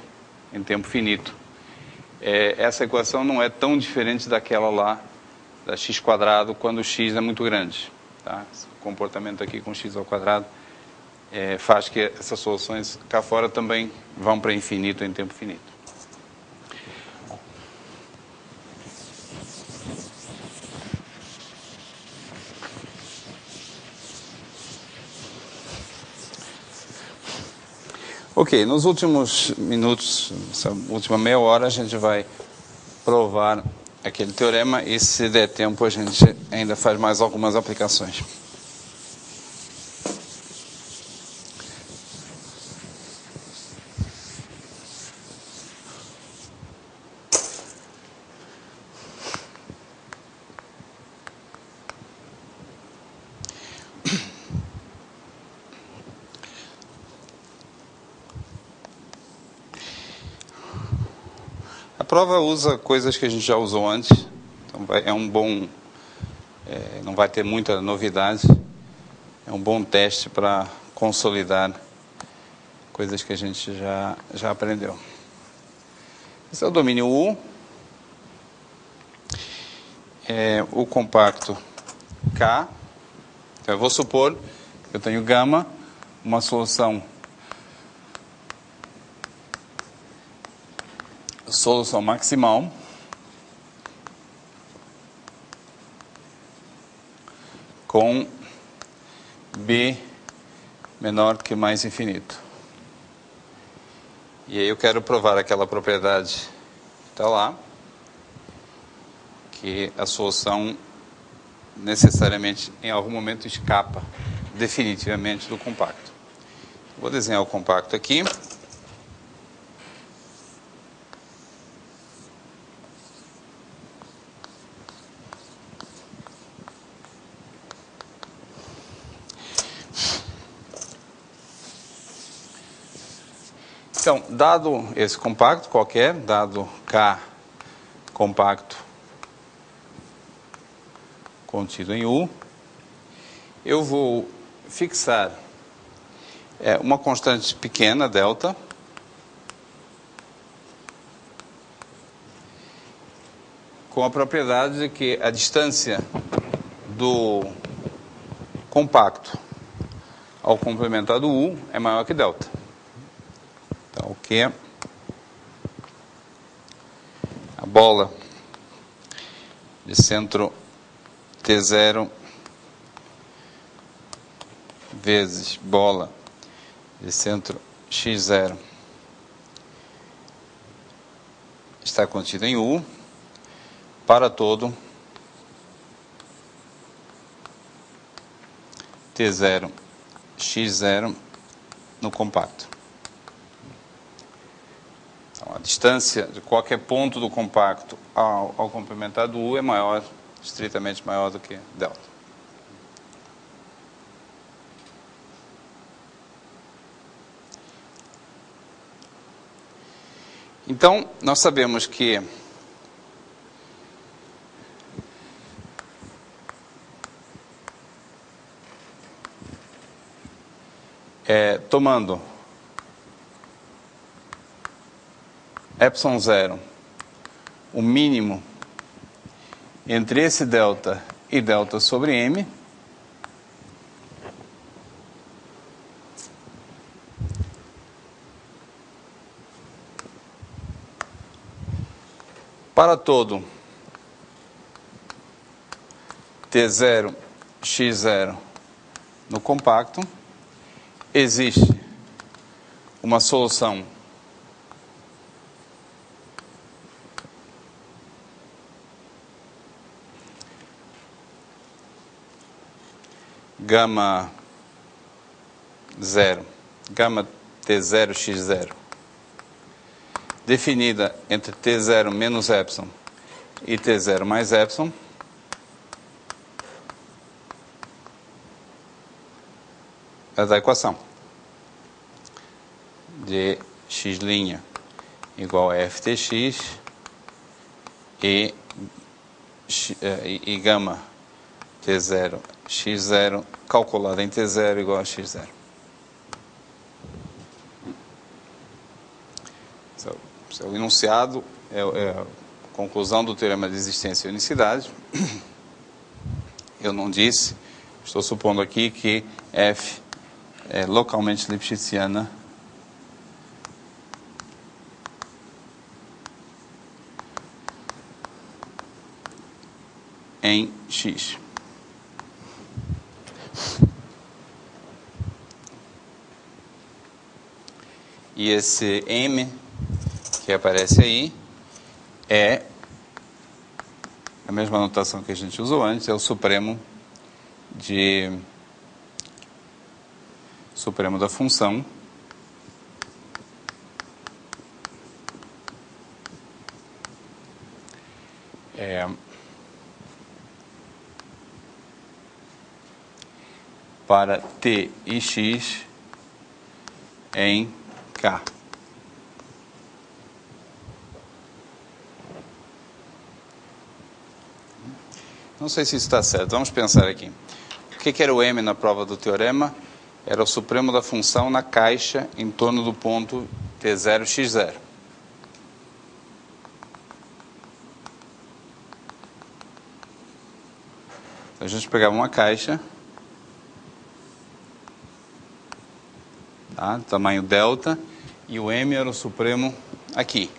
em tempo finito. Essa equação não é tão diferente daquela lá da x² quando o x é muito grande. Tá? O comportamento aqui com x² faz que essas soluções cá fora também vão para infinito em tempo finito. Ok, nos últimos minutos, essa última meia hora, a gente vai provar aquele teorema e, se der tempo, a gente ainda faz mais algumas aplicações. A prova usa coisas que a gente já usou antes, então é um bom, não vai ter muita novidade, é um bom teste para consolidar coisas que a gente já aprendeu. Esse é o domínio U, o compacto K. Então eu vou supor que eu tenho gama, uma solução maximal com B menor que mais infinito. E aí eu quero provar aquela propriedade que está lá, que a solução necessariamente em algum momento escapa definitivamente do compacto. Vou desenhar o compacto aqui. Então, dado esse compacto qualquer, dado K compacto contido em U, eu vou fixar uma constante pequena, delta, com a propriedade de que a distância do compacto ao complementado U é maior que delta. Então, o que a bola de centro T0 vezes bola de centro X0 está contida em U para todo T0 X0 no compacto. Então, a distância de qualquer ponto do compacto ao complementado U é maior, estritamente maior do que delta. Então, nós sabemos que tomando epsilon zero, o mínimo entre esse delta e delta sobre M, para todo T0, X0 no compacto, existe uma solução gama zero, gama T0, X0, definida entre T0 menos epsilon e T0 mais epsilon, é da equação de x' igual a ftx e gama T0 x0 calculada em T0 igual a x0. Esse é o enunciado, é a conclusão do teorema de existência e unicidade. eu não disse. Estou supondo aqui que F é localmente lipschitziana em X. E esse M que aparece aí é a mesma notação que a gente usou antes, é o supremo da função para t e x em K. Não sei se isso está certo. Vamos pensar aqui. O que era o M na prova do teorema? Era o supremo da função na caixa em torno do ponto T0, X0. Então, a gente pegava uma caixa, tá, tamanho delta, e o M era o supremo aqui.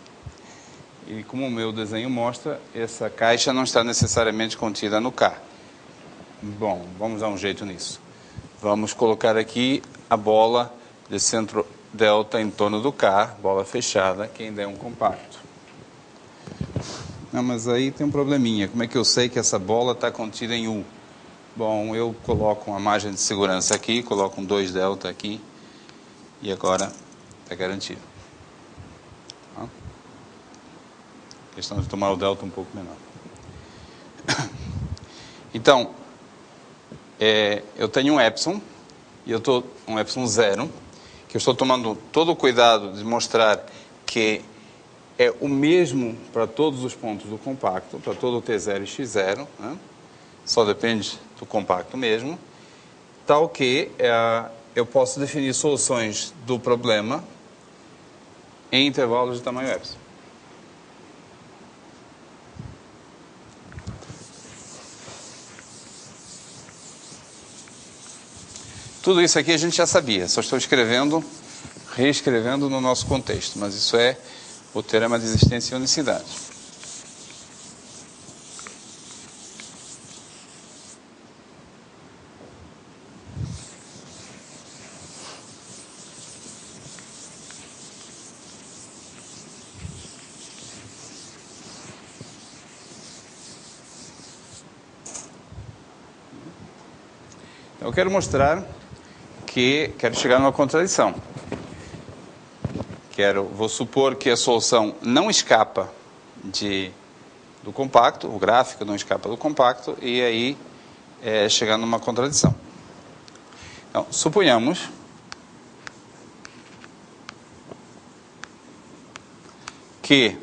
E como o meu desenho mostra, essa caixa não está necessariamente contida no K. Bom, vamos dar um jeito nisso. Vamos colocar aqui a bola de centro delta em torno do K, bola fechada, que ainda é um compacto. Não, mas aí tem um probleminha. Como é que eu sei que essa bola está contida em U? Bom, eu coloco uma margem de segurança aqui, coloco um 2 delta aqui, e agora está garantido. Questão de tomar o delta um pouco menor. Então, eu tenho um epsilon, e eu estou um epsilon 0, que eu estou tomando todo o cuidado de mostrar que é o mesmo para todos os pontos do compacto, para todo o T0 e X0, né? Só depende do compacto mesmo, tal que eu posso definir soluções do problema em intervalos de tamanho epsilon. Tudo isso aqui a gente já sabia, só estou reescrevendo no nosso contexto, mas isso é o teorema de existência e unicidade. Então, eu quero mostrar que quero chegar numa contradição. Vou supor que a solução não escapa do compacto, o gráfico não escapa do compacto, e aí chegar numa contradição. Então, suponhamos que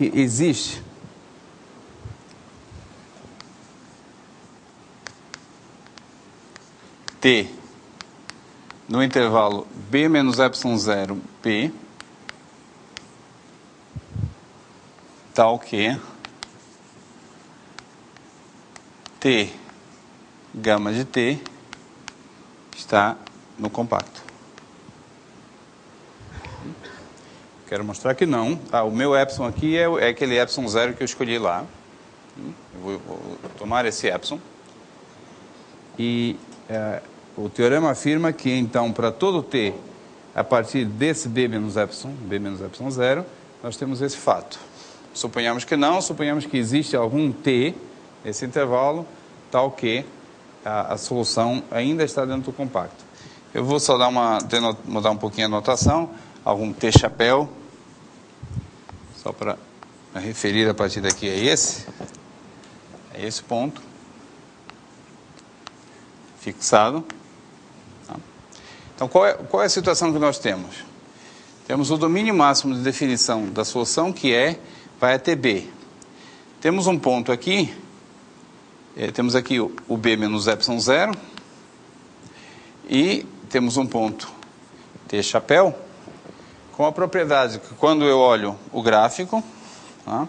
existe T no intervalo B menos epsilon 0 P, tal que T gama de T está no compacto. Quero mostrar que não. O meu epsilon aqui é aquele epsilon 0 que eu escolhi lá. Eu vou tomar esse epsilon. E o teorema afirma que, então, para todo T, a partir desse B menos epsilon 0, nós temos esse fato. Suponhamos que não, suponhamos que existe algum T nesse intervalo, tal que a solução ainda está dentro do compacto. Eu vou só mudar um pouquinho a notação, algum T chapéu, só para referir a partir daqui é esse ponto, fixado. Então, qual é a situação que nós temos? Temos o domínio máximo de definição da solução, que vai até B. Temos um ponto aqui, temos aqui o B menos epsilon 0, e temos um ponto T chapéu, com a propriedade que quando eu olho o gráfico, tá?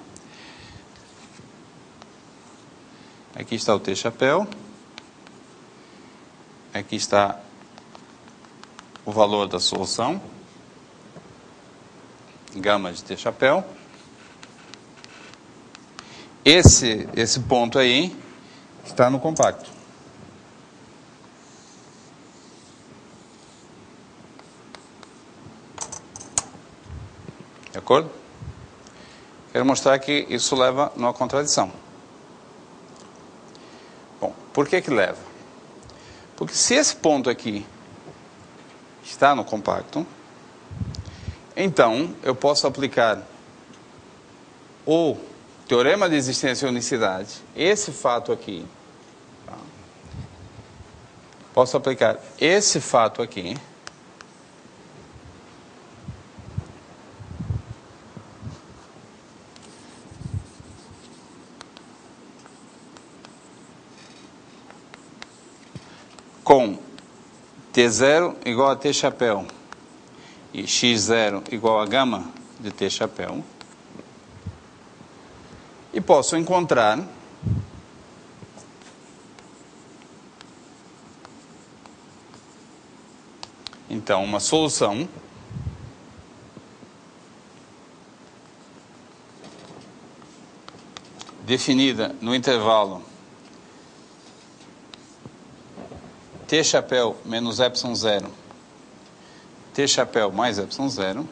Aqui está o T-chapéu, aqui está o valor da solução, gama de T-chapéu. Esse ponto aí está no compacto. De acordo? Quero mostrar que isso leva numa contradição. Bom, por que leva? Porque se esse ponto aqui está no compacto, então eu posso aplicar o teorema de existência e unicidade, esse fato aqui, tá? Posso aplicar esse fato aqui com T0 igual a T-chapéu e X0 igual a gama de T-chapéu. E posso encontrar então uma solução definida no intervalo T-chapéu menos epsilon 0, T-chapéu mais epsilon 0,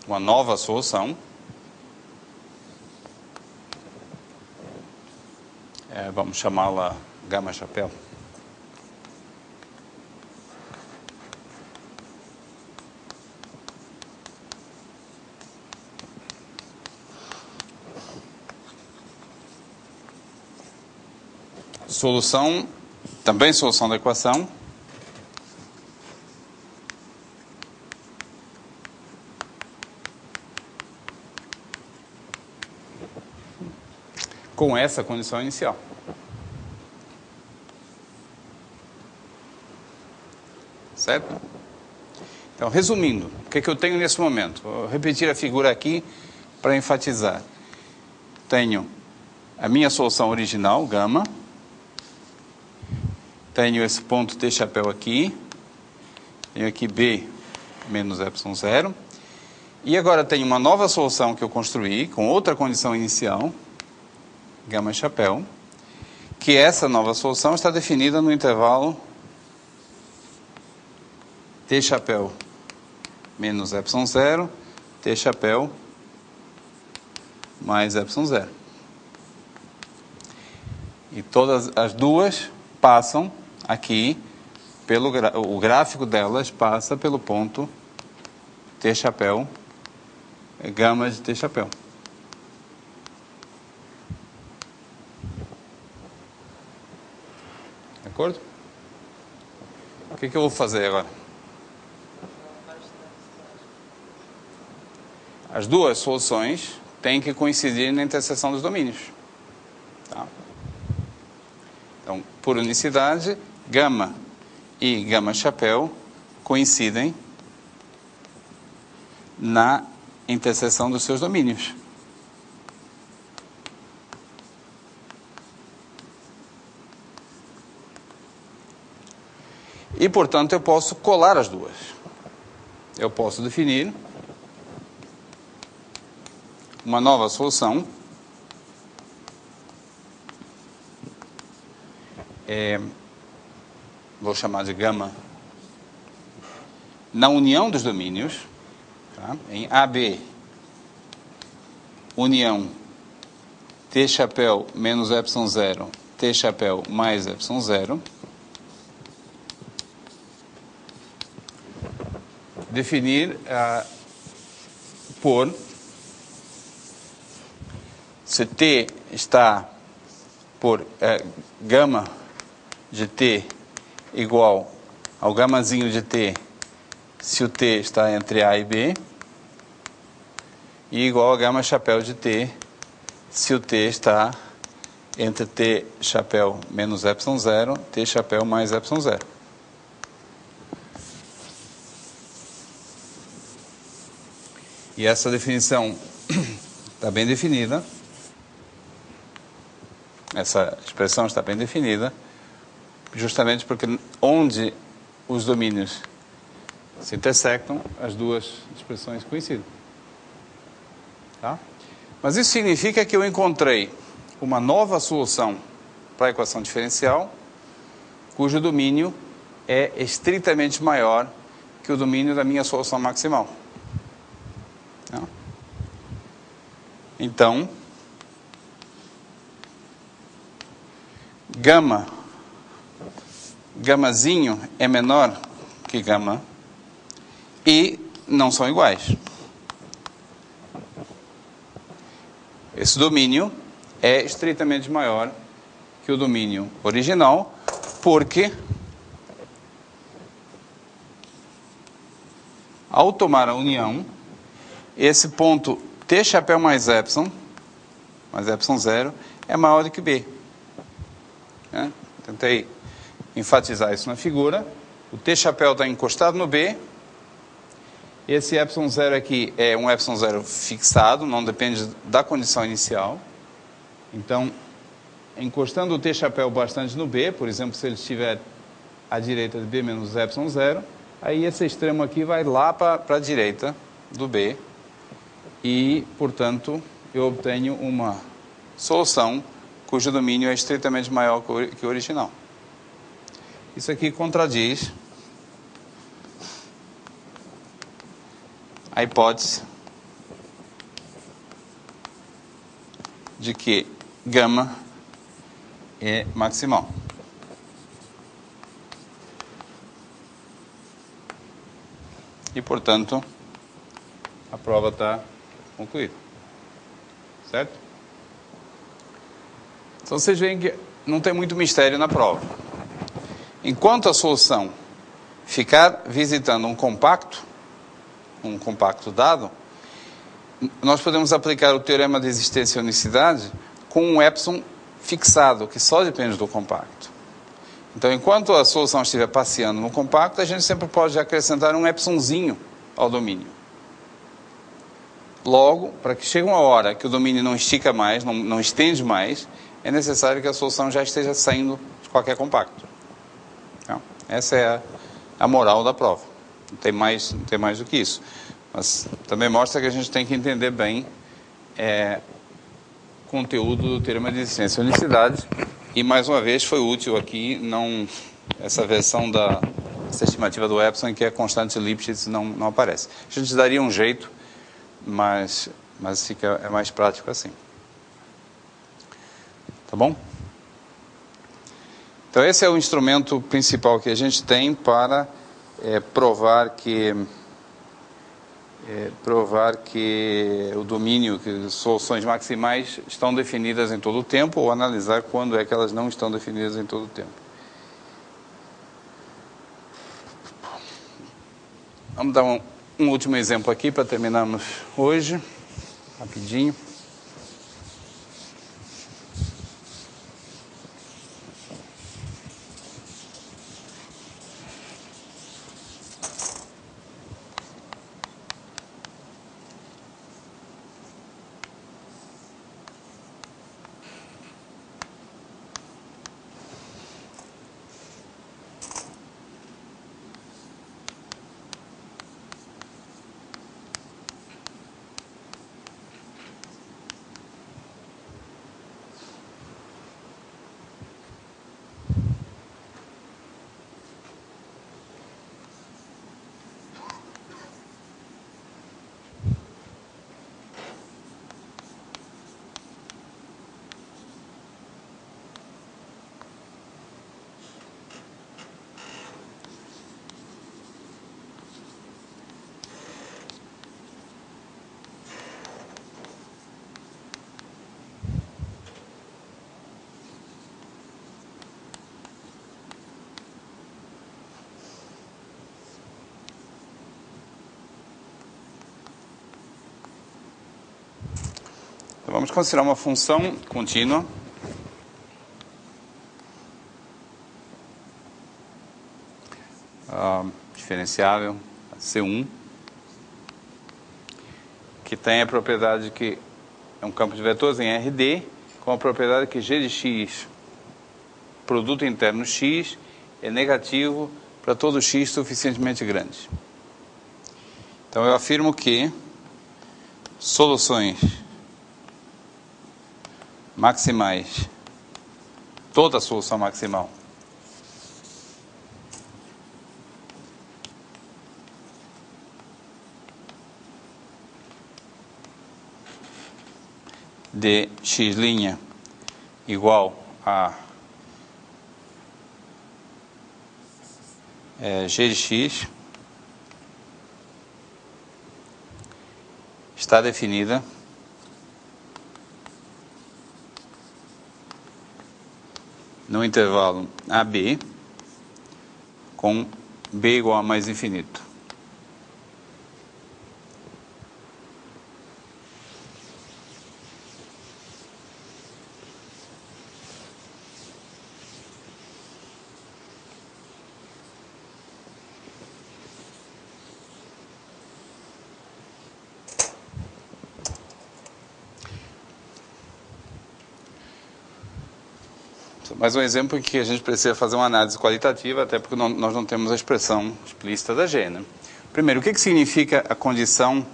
uma nova solução, vamos chamá-la gama-chapéu. Solução, também solução da equação, com essa condição inicial. Certo? Então, resumindo, o que eu tenho nesse momento? Vou repetir a figura aqui para enfatizar. Tenho a minha solução original, gama. Tenho esse ponto T-chapéu aqui. Tenho aqui B menos epsilon 0. E agora tenho uma nova solução que eu construí com outra condição inicial, gama-chapéu, que essa nova solução está definida no intervalo T-chapéu menos epsilon 0, T-chapéu mais epsilon 0. E todas as duas passam aqui, o gráfico delas passa pelo ponto T-chapéu, gama de T-chapéu. De acordo? O que eu vou fazer agora? As duas soluções têm que coincidir na interseção dos domínios. Tá? Então, por unicidade, gama e gama-chapéu coincidem na interseção dos seus domínios. E, portanto, eu posso colar as duas. Eu posso definir uma nova solução vou chamar de gama na união dos domínios, tá? Em AB união T-chapéu menos epsilon 0, T-chapéu mais epsilon 0, definir por se T está por gama de T igual ao gamazinho de T se o T está entre A e B, e igual a gama-chapéu de T se o T está entre T-chapéu menos epsilon 0, T-chapéu mais epsilon 0. E essa definição está bem definida. Essa expressão está bem definida, justamente porque onde os domínios se intersectam, as duas expressões coincidem. Tá? Mas isso significa que eu encontrei uma nova solução para a equação diferencial, cujo domínio é estritamente maior que o domínio da minha solução maximal. Tá? Então, gamazinho é menor que gama e não são iguais. Esse domínio é estritamente maior que o domínio original, porque ao tomar a união, esse ponto T chapéu mais epsilon 0, é maior do que B. Tentei enfatizar isso na figura. O T chapéu está encostado no B. Esse epsilon 0 aqui é um epsilon 0 fixado, não depende da condição inicial. Então, encostando o T chapéu bastante no B, por exemplo, se ele estiver à direita de B menos epsilon 0, aí esse extremo aqui vai lá para a direita do B. E, portanto, eu obtenho uma solução cujo domínio é estritamente maior que o original. Isso aqui contradiz a hipótese de que gama é maximal. E, portanto, a prova está concluída. Certo? Então, vocês veem que não tem muito mistério na prova. Enquanto a solução ficar visitando um compacto dado, nós podemos aplicar o teorema de existência e unicidade com um epsilon fixado, que só depende do compacto. Então, enquanto a solução estiver passeando no compacto, a gente sempre pode acrescentar um epsilonzinho ao domínio. Logo, para que chegue uma hora que o domínio não estica mais, não estende mais, é necessário que a solução já esteja saindo de qualquer compacto. Então, essa é a moral da prova. Não tem mais do que isso. Mas também mostra que a gente tem que entender bem o conteúdo do teorema de existência e unicidade. E, mais uma vez, foi útil aqui essa versão essa estimativa do epsilon em que a constante de Lipschitz não aparece. A gente daria um jeito, mas é mais prático assim. Tá bom? Então, esse é o instrumento principal que a gente tem para provar que o domínio, que as soluções maximais estão definidas em todo o tempo, ou analisar quando é que elas não estão definidas em todo o tempo. Vamos dar um último exemplo aqui para terminarmos hoje, rapidinho. Então, vamos considerar uma função contínua. Diferenciável C1. que tem a propriedade que é um campo de vetores em RD, com a propriedade que G de x, produto interno x, é negativo para todo x suficientemente grande. Então eu afirmo que soluções maximais, toda solução maximal de x' igual a g de x está definida no intervalo AB com B igual a mais infinito. Mais um exemplo em que a gente precisa fazer uma análise qualitativa, até porque nós não temos a expressão explícita da G, né? Primeiro, o que significa a condição?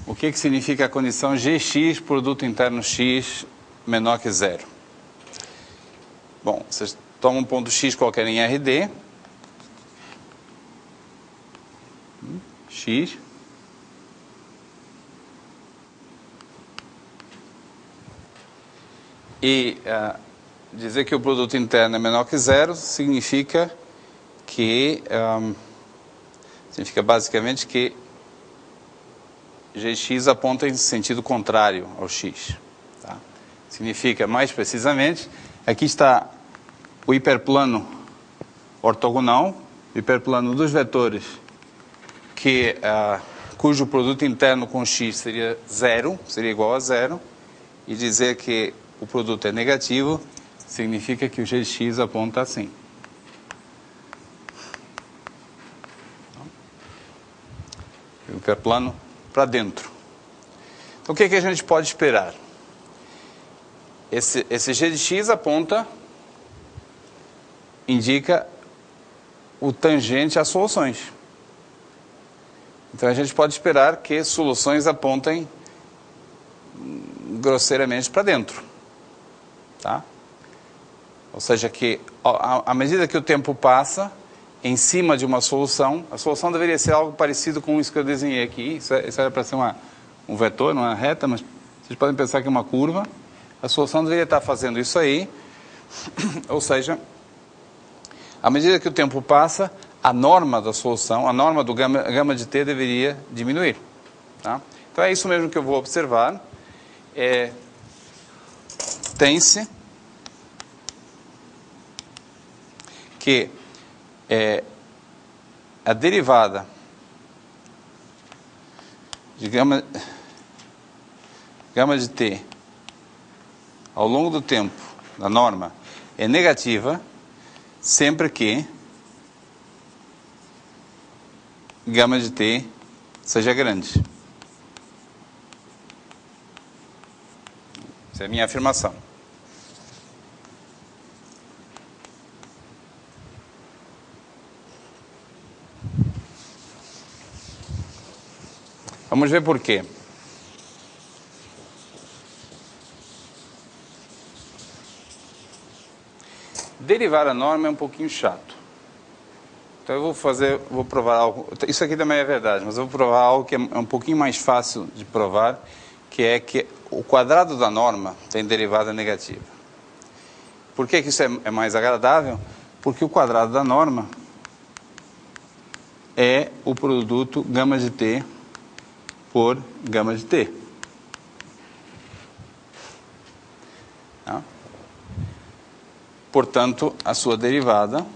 O que significa a condição Gx, produto interno x, menor que zero? Bom, vocês tomam um ponto x qualquer em RD, x, e dizer que o produto interno é menor que zero significa que significa basicamente que Gx aponta em sentido contrário ao x. Tá? Significa, mais precisamente, aqui está o hiperplano ortogonal, o hiperplano dos vetores cujo produto interno com x seria zero, seria igual a zero, e dizer que o produto é negativo significa que o Gx aponta assim. O hiperplano para dentro. Então, o que a gente pode esperar? Esse G de x indica o tangente às soluções. Então, a gente pode esperar que soluções apontem grosseiramente para dentro. Tá? Ou seja, que à medida que o tempo passa, em cima de uma solução, a solução deveria ser algo parecido com isso que eu desenhei aqui. Isso era para ser um vetor, não é uma reta, mas vocês podem pensar que é uma curva. A solução deveria estar fazendo isso aí. Ou seja, à medida que o tempo passa, a norma da solução, a norma do gama de t deveria diminuir. Tá? Então é isso mesmo que eu vou observar. Tem-se que a derivada de gama de t ao longo do tempo da norma é negativa sempre que gama de t seja grande. Essa é a minha afirmação. Vamos ver por quê. Derivar a norma é um pouquinho chato. Então eu vou provar algo. Isso aqui também é verdade, mas eu vou provar algo que é um pouquinho mais fácil de provar, que é que o quadrado da norma tem derivada negativa. Por que isso é mais agradável? Porque o quadrado da norma é o produto gama de t por gama de t. Tá? Portanto, a sua derivada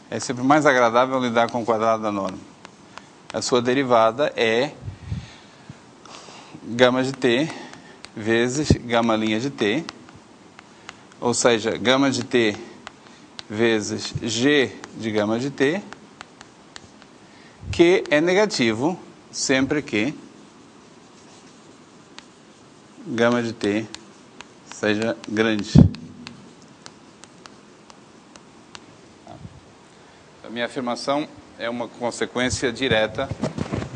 é sempre mais agradável lidar com o quadrado da norma. A sua derivada é gama de t vezes gama' de t, ou seja, gama de t vezes g de gama de t, que é negativo sempre que gama de t seja grande. A minha afirmação é uma consequência direta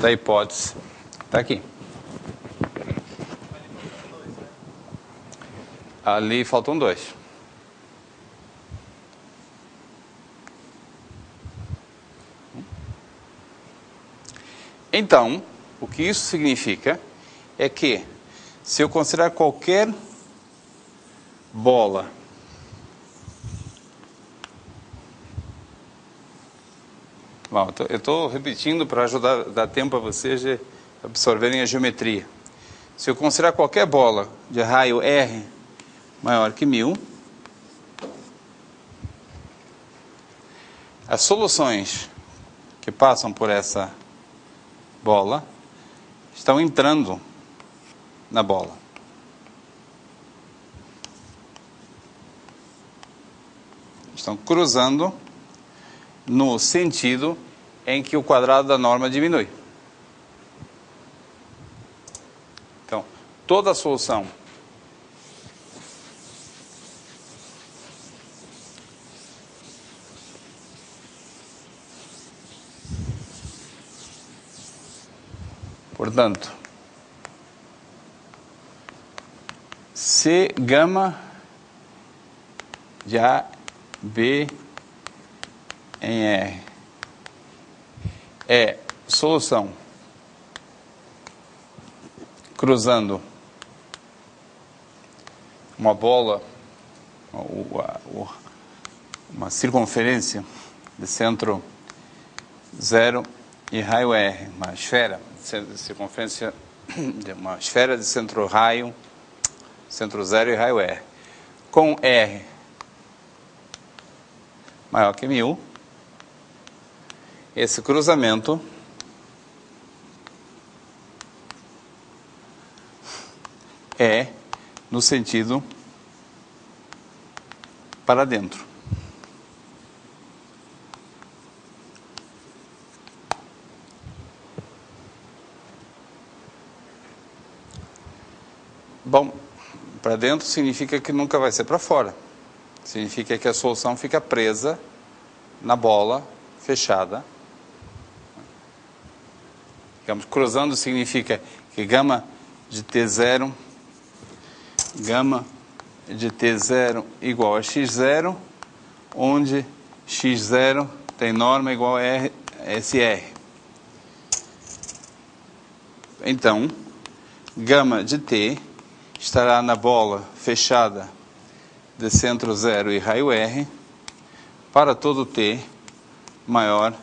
da hipótese. Está aqui. Ali faltam 2. Então, o que isso significa é que, se eu considerar qualquer bola bom, eu estou repetindo para ajudar, dar tempo a vocês de absorverem a geometria. Se eu considerar qualquer bola de raio R maior que 1000, as soluções que passam por essa bola estão entrando na bola. Estão cruzando no sentido em que o quadrado da norma diminui. Então, toda a solução portanto, se gama de A, B em R é solução cruzando uma bola, uma circunferência de centro 0 e raio R, uma esfera, circunferência de uma esfera de centro 0 e raio R, com R maior que 1000, esse cruzamento é no sentido para dentro. Bom, para dentro significa que nunca vai ser para fora. Significa que a solução fica presa na bola fechada. Digamos, cruzando significa que gama de T0 igual a x0, onde x0 tem norma igual a SR. Então, gama de T estará na bola fechada de centro 0 e raio R para todo T maior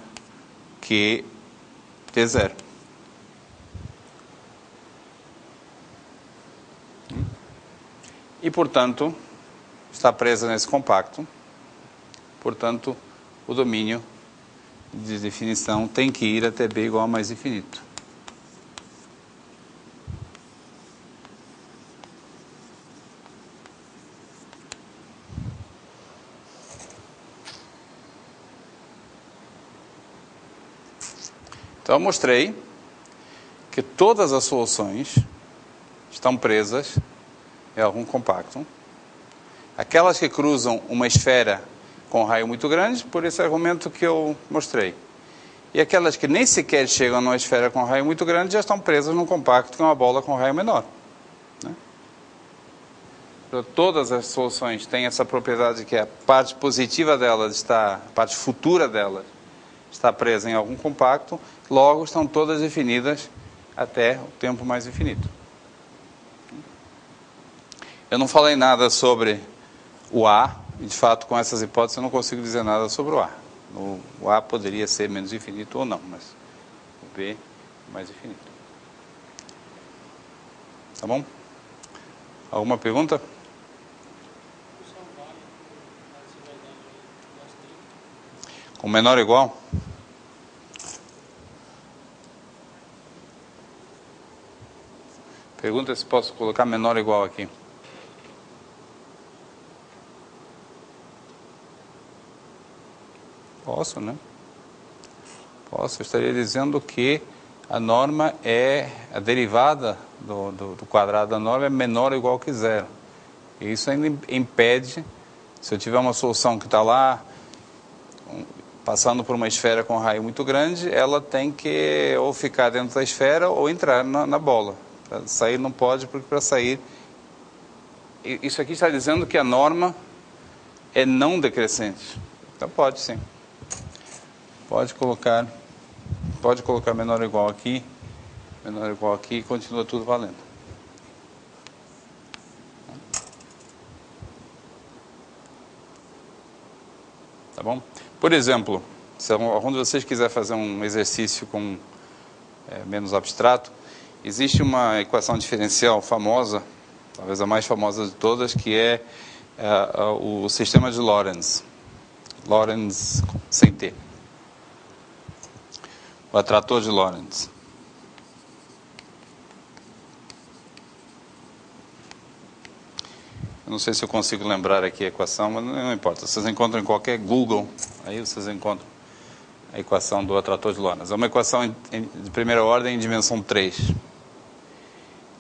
que T0. E, portanto, está presa nesse compacto. Portanto, o domínio de definição tem que ir até B igual a mais infinito. Então, eu mostrei que todas as soluções estão presas em algum compacto. Aquelas que cruzam uma esfera com raio muito grande, por esse argumento que eu mostrei. E aquelas que nem sequer chegam numa esfera com raio muito grande, já estão presas num compacto que é uma bola com raio menor. Né? Todas as soluções têm essa propriedade que a parte positiva delas a parte futura delas está presa em algum compacto, logo estão todas definidas até o tempo mais infinito. Eu não falei nada sobre o A, e de fato com essas hipóteses eu não consigo dizer nada sobre o A. O A poderia ser menos infinito ou não, mas o B é mais infinito. Tá bom? Alguma pergunta? Com menor ou igual? Pergunta se posso colocar menor ou igual aqui. Posso, né? Posso. Eu estaria dizendo que a norma é, a derivada do quadrado da norma é menor ou igual que zero. E isso ainda impede, se eu tiver uma solução que está lá, passando por uma esfera com raio muito grande, ela tem que ou ficar dentro da esfera ou entrar na bola. Para sair não pode, porque para sair... Isso aqui está dizendo que a norma é não decrescente. Então pode sim. Pode colocar menor ou igual aqui e continua tudo valendo. Tá bom? Por exemplo, se algum de vocês quiser fazer um exercício com menos abstrato, existe uma equação diferencial famosa, talvez a mais famosa de todas, que é o sistema de Lorentz. Lorentz sem T. O atrator de Lorentz. Eu não sei se eu consigo lembrar aqui a equação, mas não importa. Vocês encontram em qualquer Google, aí vocês encontram a equação do atrator de Lorentz. É uma equação de primeira ordem em dimensão 3.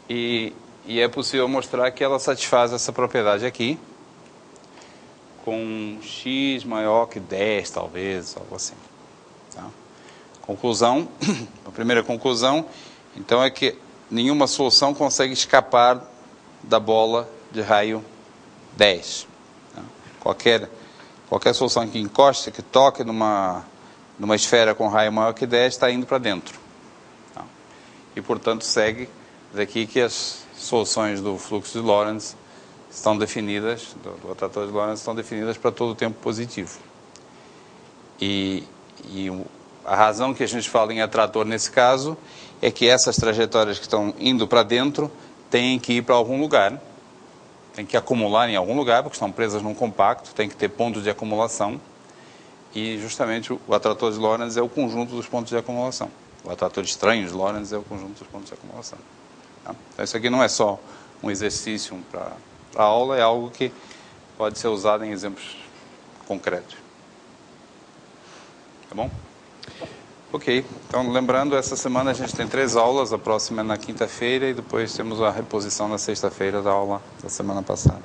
E é possível mostrar que ela satisfaz essa propriedade aqui, com x maior que 10, talvez, algo assim. Tá? Conclusão, a primeira conclusão, então, é que nenhuma solução consegue escapar da bola de raio 10. Tá? Qualquer solução que encoste, que toque numa esfera com raio maior que 10, está indo para dentro. Tá? E, portanto, segue daqui que as soluções do fluxo de Lorentz estão definidas, do atrator de Lorentz, estão definidas para todo o tempo positivo. E a razão que a gente fala em atrator nesse caso é que essas trajetórias que estão indo para dentro têm que ir para algum lugar, têm que acumular em algum lugar, porque estão presas num compacto, tem que ter pontos de acumulação, e justamente o atrator de Lorentz é o conjunto dos pontos de acumulação. O atrator estranho de Lorentz é o conjunto dos pontos de acumulação. Tá? Então isso aqui não é só um exercício para a aula, é algo que pode ser usado em exemplos concretos. Tá bom? Ok, então lembrando, essa semana a gente tem 3 aulas, a próxima é na quinta-feira e depois temos a reposição na sexta-feira da aula da semana passada.